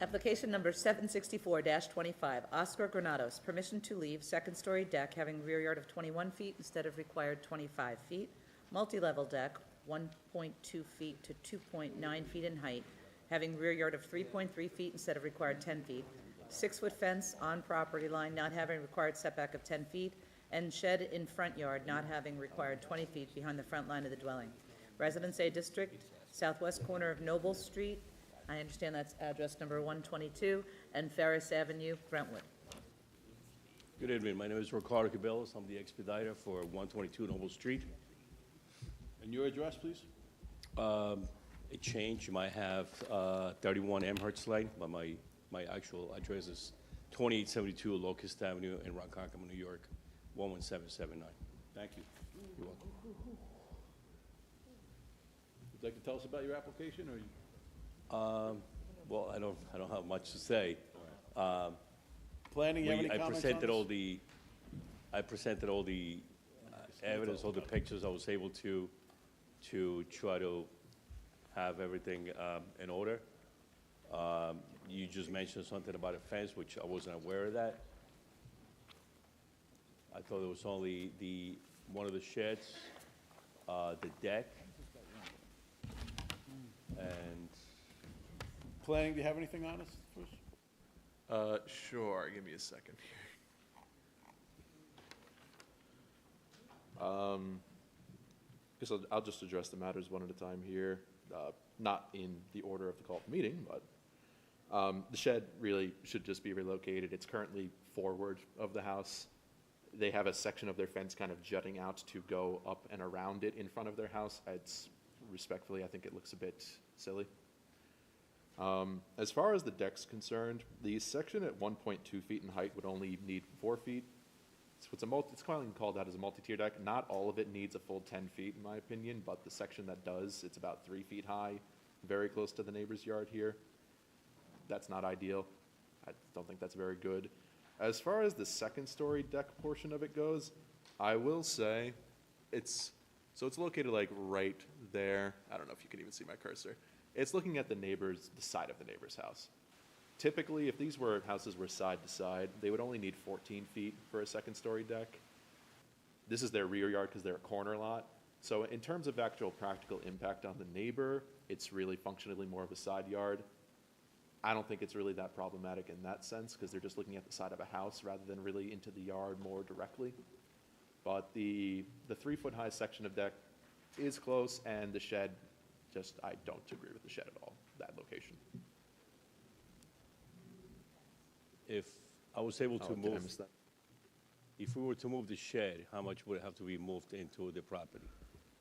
Application number 764-25, Oscar Granados, permission to leave second-story deck having rear yard of 21 feet instead of required 25 feet, multi-level deck, 1.2 feet to 2.9 feet in height, having rear yard of 3.3 feet instead of required 10 feet, 6-foot fence on property line not having required setback of 10 feet, and shed in front yard not having required 20 feet behind the front line of the dwelling. Residence A District, southwest corner of Noble Street, I understand that's address number 122, and Ferris Avenue, Brentwood. Good evening. My name is Ricardo Cabellos. I'm the expediter for 122 Noble Street. And your address, please? It changed. You might have 31 Amherst Lane, but my actual address is 2872 Locust Avenue in Ronkonkoma, New York, 11779. Thank you. You're welcome. Would you like to tell us about your application, or? Well, I don't have much to say. Planning, you have any comments on this? I presented all the evidence, all the pictures. I was able to try to have everything in order. You just mentioned something about a fence, which I wasn't aware of that. I thought it was only one of the sheds, the deck, and Planning, do you have anything on us first? Sure, give me a second here. Guess I'll just address the matters one at a time here, not in the order of the call of the meeting, but the shed really should just be relocated. It's currently forward of the house. They have a section of their fence kind of jutting out to go up and around it in front of their house. Respectfully, I think it looks a bit silly. As far as the deck's concerned, the section at 1.2 feet in height would only need 4 feet. So it's called out as a multi-tier deck. Not all of it needs a full 10 feet, in my opinion, but the section that does, it's about 3 feet high, very close to the neighbor's yard here. That's not ideal. I don't think that's very good. As far as the second-story deck portion of it goes, I will say it's located like right there. I don't know if you can even see my cursor. It's looking at the side of the neighbor's house. Typically, if these houses were side to side, they would only need 14 feet for a second-story deck. This is their rear yard because they're a corner lot. So in terms of actual practical impact on the neighbor, it's really functionally more of a side yard. I don't think it's really that problematic in that sense because they're just looking at the side of a house rather than really into the yard more directly. But the 3-foot-high section of deck is close, and the shed, I don't agree with the shed at all, that location. if I was able to Oh, did I move, miss that? if we were to move the shed, how much would it have to be moved into the property?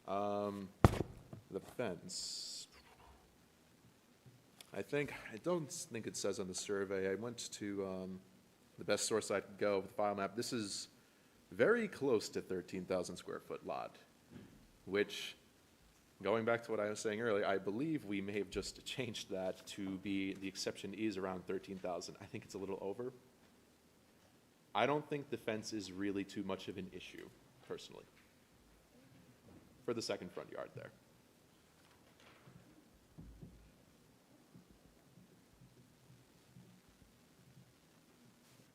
The fence. I don't think it says on the survey. I went to the best source I could go with the file map. This is very close to 13,000 square foot lot, which, going back to what I was saying earlier, I believe we may have just changed that to be, the exception is around 13,000. I think it's a little over. I don't think the fence is really too much of an issue, personally, for the second front yard there.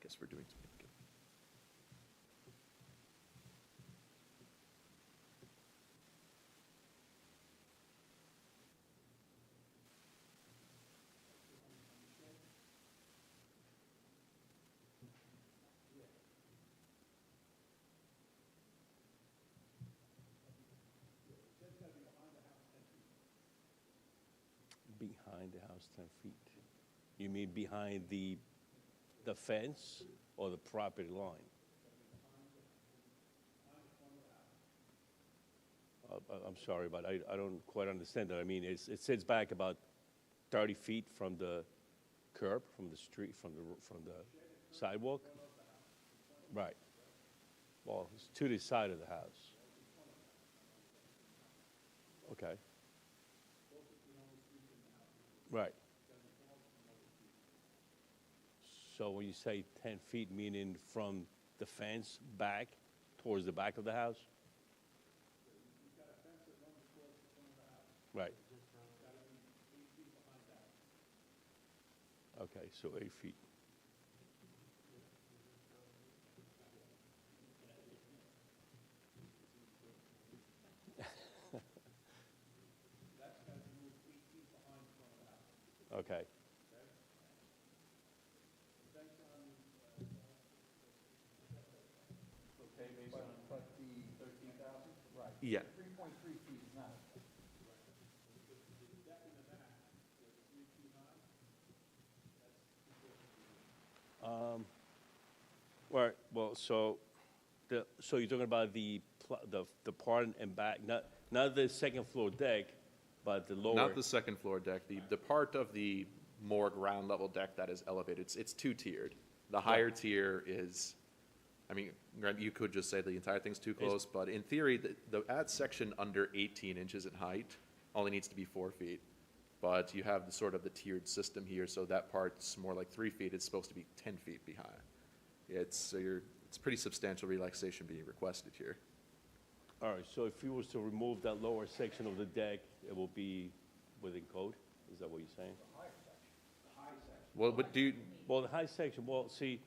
Guess we're doing something good. Behind the house 10 feet? You mean behind the fence or the property line? I'm sorry, but I don't quite understand that. I mean, it sits back about 30 feet from the curb, from the street, from the sidewalk? Right. Well, it's to the side of the house. Okay. Right. So when you say 10 feet, meaning from the fence back towards the back of the house? Right. Okay, so 8 feet. Okay. Okay, based on 13,000? Right. Yeah. 3.3 feet is not. Right, well, so you're talking about the part in back, not the second floor deck, but the lower? Not the second floor deck, the part of the more ground level deck that is elevated, it's two-tiered. The higher tier is, I mean, you could just say the entire thing's too close, but in theory, the add section under 18 inches in height only needs to be 4 feet. But you have the sort of the tiered system here, so that part's more like 3 feet, it's supposed to be 10 feet behind. It's pretty substantial relaxation being requested here. All right, so if you was to remove that lower section of the deck, it will be within code? Is that what you're saying? Well, but Well, the high section, well, see.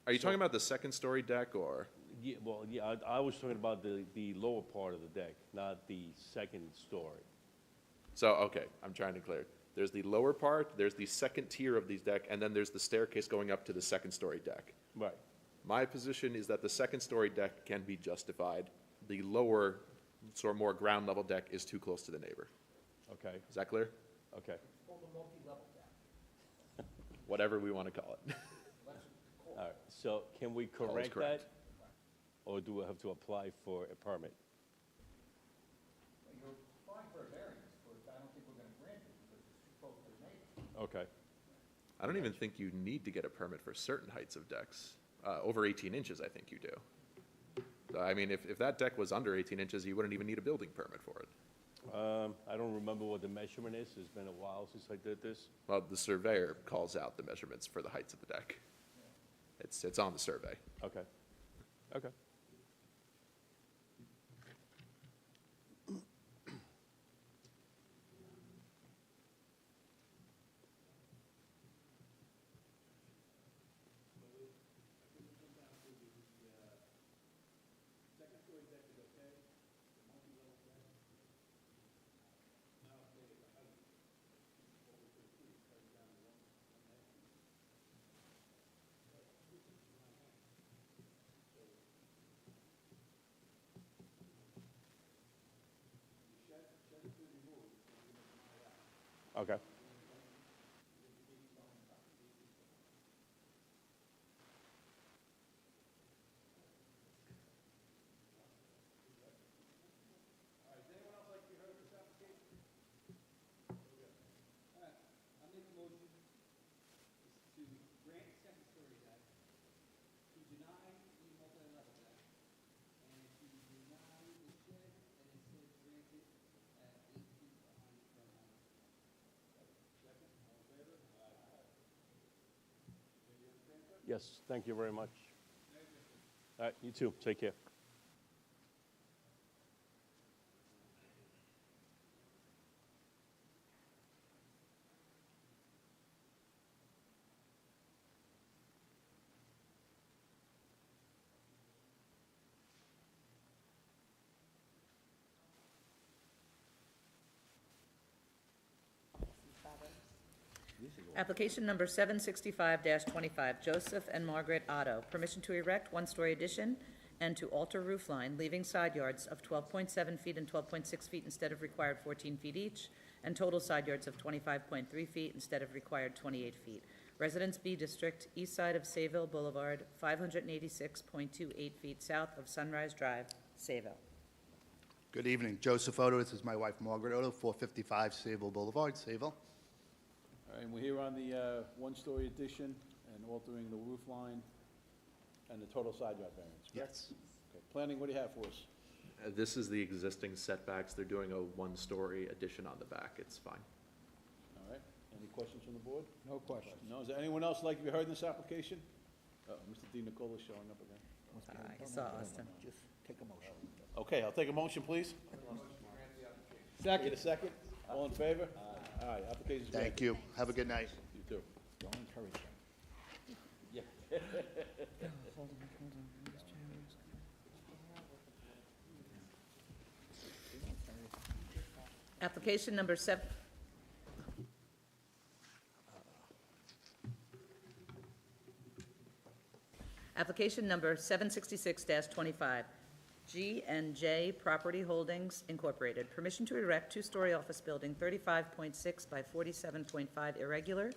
Are you talking about the second story deck or? Yeah, well, yeah, I was talking about the lower part of the deck, not the second story. So, okay, I'm trying to clear. There's the lower part, there's the second tier of these deck, and then there's the staircase going up to the second story deck. Right. My position is that the second story deck can be justified. The lower, sort of more ground level deck is too close to the neighbor. Okay. Is that clear? Okay. It's called a multi-level deck. Whatever we want to call it. All right, so can we correct correct. that? Or do we have to apply for a permit? You're applying for a variance, but I don't think we're going to grant it because it's too close to the neighbor. Okay. I don't even think you need to get a permit for certain heights of decks. Over 18 inches, I think you do. So, I mean, if that deck was under 18 inches, you wouldn't even need a building permit for it. I don't remember what the measurement is. It's been a while since I did this. Well, the surveyor calls out the measurements for the heights of the deck. It's on the survey. Okay. Okay. Okay. I make a motion to grant a second story deck, to deny the multi-level deck, and to deny the shed that is said granted at 8 feet behind the front line. Yes, thank you very much. All right, you too. Take care. Application number 765-25, Joseph and Margaret Otto. Permission to erect one-story addition and to alter roof line, leaving side yards of 12.7 feet and 12.6 feet instead of required 14 feet each, and total side yards of 25.3 feet instead of required 28 feet. Residence B District, east side of Sayville Boulevard, 586.28 feet south of Sunrise Drive, Sayville. Good evening. Joseph Odo. This is my wife, Margaret Odo, 455 Sayville Boulevard, Sayville. All right, and we're here on the one-story addition and altering the roof line and the total side yard variance, correct? Yes. Okay, planning, what do you have for us? This is the existing setbacks. They're doing a one-story addition on the back. It's fine. All right. Any questions from the board? No questions. No, is there anyone else like to be heard in this application? Mr. Di Nicolo's showing up again. I saw Austin. Just take a motion. Okay, I'll take a motion, please. Second. Need a second? All in favor? Aye, application's granted. Thank you. Have a good night. You too. Don't encourage them. Yeah. Application number Application number 766-25, G&J Property Holdings Incorporated. Permission to erect two-story office building 35.6 by 47.5 irregular,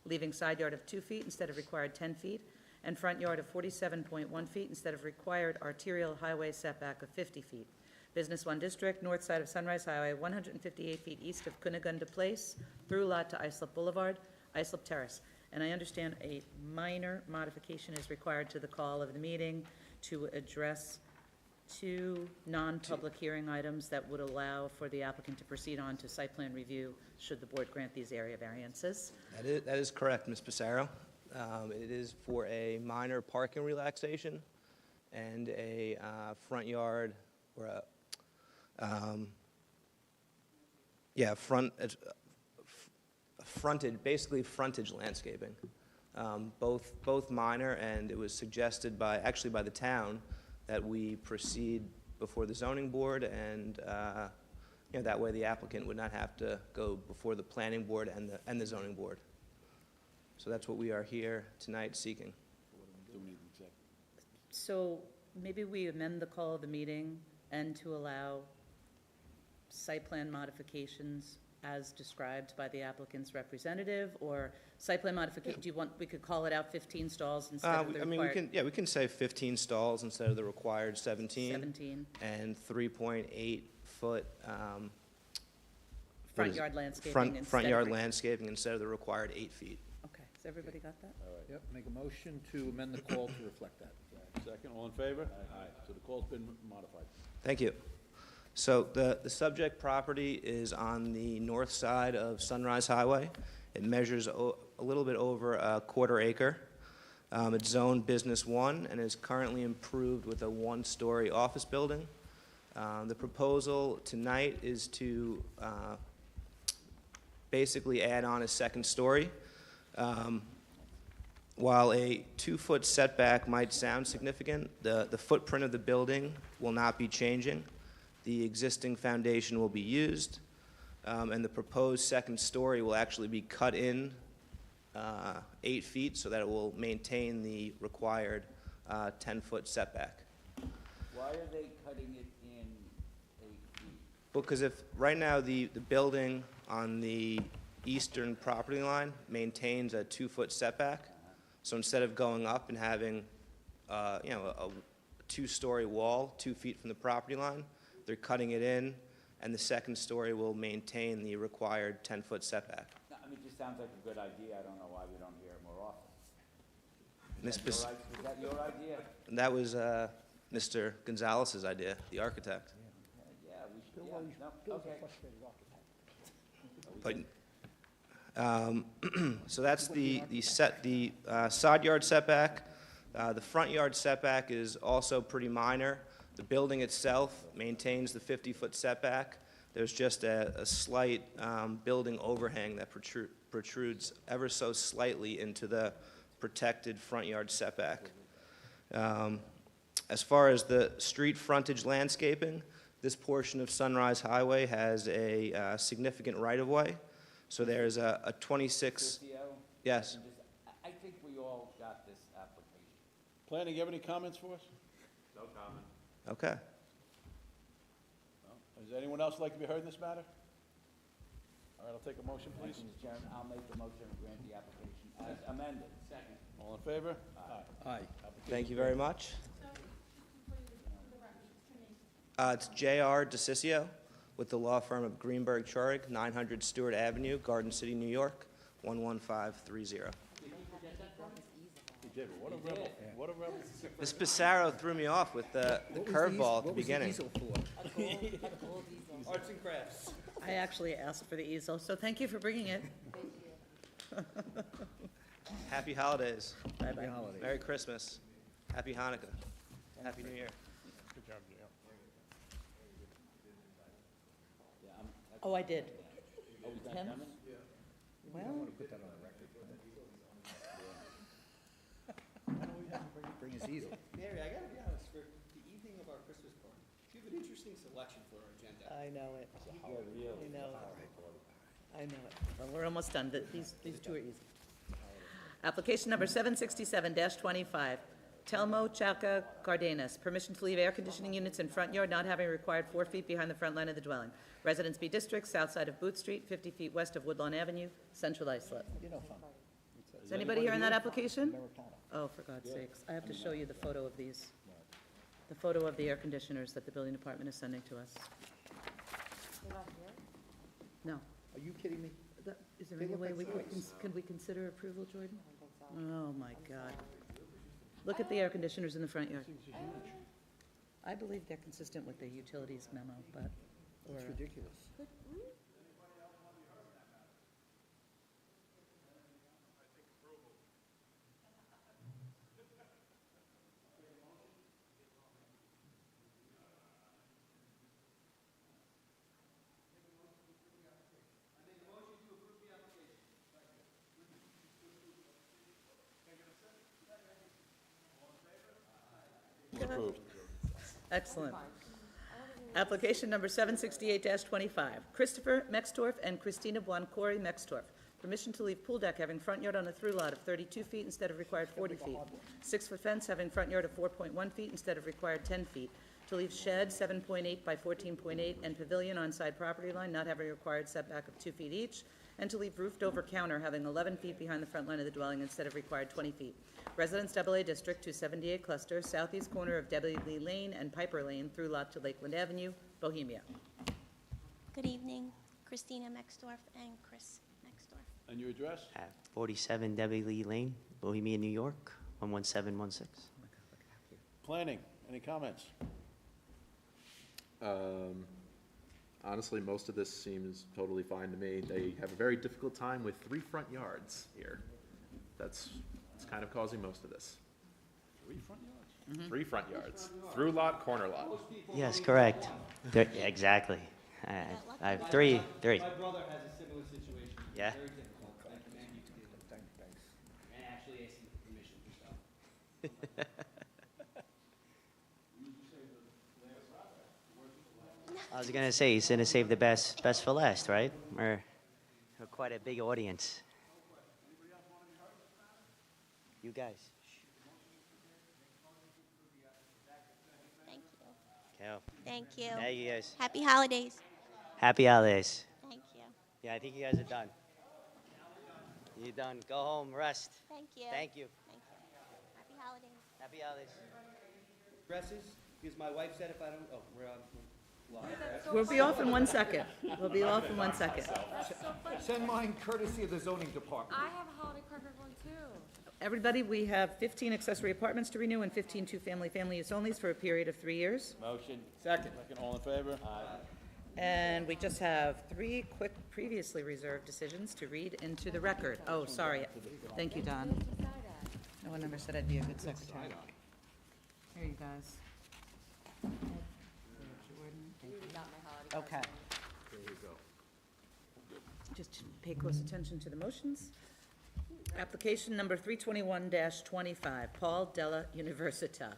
leaving side yard of 2 feet instead of required 10 feet, and front yard of 47.1 feet instead of required arterial highway setback of 50 feet. Business 1 District, north side of Sunrise Highway, 158 feet east of Cunagunda Place, through lot to Islip Boulevard, Islip Terrace. And I understand a minor modification is required to the call of the meeting to address 2 non-public hearing items that would allow for the applicant to proceed on to site plan review should the board grant these area variances. That is correct, Ms. Passaro. It is for a minor parking relaxation and a front yard or a, basically frontage landscaping. Both minor, and it was suggested actually by the town that we proceed before the zoning board, and that way the applicant would not have to go before the planning board and the zoning board. So that's what we are here tonight seeking. So maybe we amend the call of the meeting and to allow site plan modifications as described by the applicant's representative, or site plan modification, we could call it out 15 stalls instead of the required? We can say 15 stalls instead of the required 17. 17. And 3.8 foot. Front yard landscaping Front instead yard of- landscaping instead of the required 8 feet. Okay, has everybody got that? Yep, make a motion to amend the call to reflect that. Second, all in favor? Aye. So the call's been modified. Thank you. So the subject property is on the north side of Sunrise Highway. It measures a little bit over a quarter acre. It's zoned Business 1 and is currently improved with a 1-story office building. The proposal tonight is to basically add on a second story. While a 2-foot setback might sound significant, the footprint of the building will not be changing. The existing foundation will be used, and the proposed second story will actually be cut in 8 feet so that it will maintain the required 10-foot setback. Why are they cutting it in 8 feet? Because if, right now, the building on the eastern property line maintains a 2-foot setback, so instead of going up and having, a 2-story wall 2 feet from the property line, they're cutting it in, and the second story will maintain the required 10-foot setback. No, I mean, it just sounds like a good idea. I don't know why we don't hear it more often. Ms. Is that your idea? And that was Mr. Gonzalez's idea, the architect. Yeah, we should, no, okay. But, so that's the side yard setback. The front yard setback is also pretty minor. The building itself maintains the 50-foot setback. There's just a slight building overhang that protrudes ever so slightly into the protected front yard setback. As far as the street frontage landscaping, this portion of Sunrise Highway has a significant right-of-way. So there's a 26. Yes. I think we all got this application. Planning, you have any comments for us? No comment. Okay. Does anyone else like to be heard in this matter? All right, I'll take a motion, please. Mr. Chairman, I'll make the motion to grant the application as amended. Second. All in favor? Aye. Thank you very much. It's J.R. DeCiccio with the law firm of Greenberg Churig, 900 Stewart Avenue, Garden City, New York, 11530. He did, what a rebel, what a rebel. Ms. Passaro threw me off with the curveball at the beginning. Arts and crafts. I actually asked for the easel, so thank you for bringing it. Happy holidays. Bye-bye. Merry Christmas. Happy Hanukkah. Happy New Year. Good job, Gail. Oh, I did. Oh, is that Him? coming? Well, Put that on the record. Bring his easel. Mary, I gotta be honest, for the evening of our Christmas party, you have an interesting selection for our agenda. I know it. Yeah, really. I know it. I know it. Well, we're almost done. These two are easy. Application number 767-25, Telmo Chalka Cardenas, permission to leave air conditioning units in front yard not having required 4 feet behind the front line of the dwelling. Residence B District, south side of Booth Street, 50 feet west of Woodlawn Avenue, Central Islip. You know, fun. Is anybody here on that application? Oh, for God's sakes. I have to show you the photo of these. The photo of the air conditioners that the building department is sending to us. No. Are you kidding me? Is there They any look way like we could, toys. can we consider approval, Jordan? Oh, my God. Look at the air conditioners in the front yard. I believe they're consistent with the utilities memo, but. It's ridiculous. Excellent. Application number 768-25, Christopher Mextorf and Christina Buoncori Mextorf. Permission to leave pool deck having front yard on a through lot of 32 feet instead of required 40 feet. 6-foot fence having front yard of 4.1 feet instead of required 10 feet. To leave shed 7.8 by 14.8 and pavilion on side property line not having required setback of 2 feet each. And to leave roofed over counter having 11 feet behind the front line of the dwelling instead of required 20 feet. Residence AA District, 278 Cluster, southeast corner of Debbie Lee Lane and Piper Lane, through lot to Lakeland Avenue, Bohemia. Good evening, Christina Mexdorf and Chris Mexdorf. And your address? At 47 Debbie Lee Lane, Bohemia, New York, 11716. Planning, any comments? Honestly, most of this seems totally fine to me. They have a very difficult time with 3 front yards here. That's kind of causing most of this. 3 front yards? 3 front yards, through lot, corner lot. Yes, correct. Yeah, exactly. I have three. My brother has a similar situation. Yeah? Very difficult. Thank you for dealing with it. Thanks. And actually asking for permission yourself. I was gonna say, he's gonna save the best for last, right? We're quite a big audience. You guys. Thank you. Cal. Thank you. Thank you guys. Happy holidays. Happy holidays. Thank you. Yeah, I think you guys are done. You're done. Go home, rest. Thank you. Thank you. Thank you. Happy holidays. Happy holidays. Dresses, because my wife said if I don't, oh, we're on live, right? We'll be off in 1 second. We'll be off in 1 second. Send mine courtesy of the zoning department. I have a holiday card one too. Everybody, we have 15 accessory apartments to renew and 15 two-family use onlys for a period of 3 years. Motion. Second. Second, all in favor? Aye. And we just have 3 quick previously reserved decisions to read into the record. Oh, sorry. Thank you, Don. No one ever said I'd be a good secretary. Here, you guys. Okay. There you go. Just pay close attention to the motions. Application number 321-25, Paul Della Università.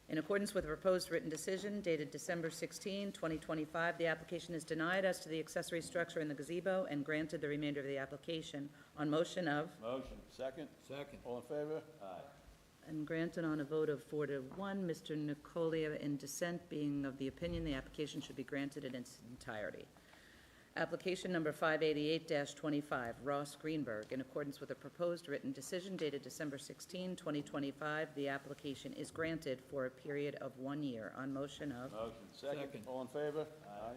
In accordance with a proposed written decision dated December 16, 2025, the application is denied as to the accessory structure in the gazebo and granted the remainder of the application on motion of, Motion. Second? Second. All in favor? Aye. and granted on a vote of 4 to 1, Mr. Nicolia in dissent being of the opinion the application should be granted in its entirety. Application number 588-25, Ross Greenberg. In accordance with a proposed written decision dated December 16, 2025, the application is granted for a period of 1 year on motion of. Motion. Second. All in favor? Aye.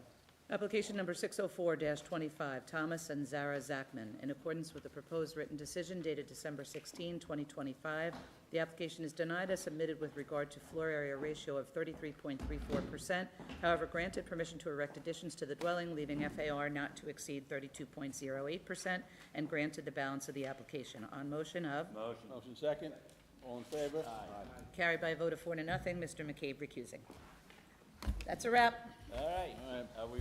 Application number 604-25, Thomas and Zara Zachman. In accordance with the proposed written decision dated December 16, 2025, The application is denied as submitted with regard to floor area ratio of 33.34%. However, granted permission to erect additions to the dwelling, leaving FAR not to exceed 32.08%, and granted the balance of the application. On motion of? Motion second. All in favor? Aye. Carried by a vote of 4 to nothing, Mr. McCabe recusing. That's a wrap. All right. Are we,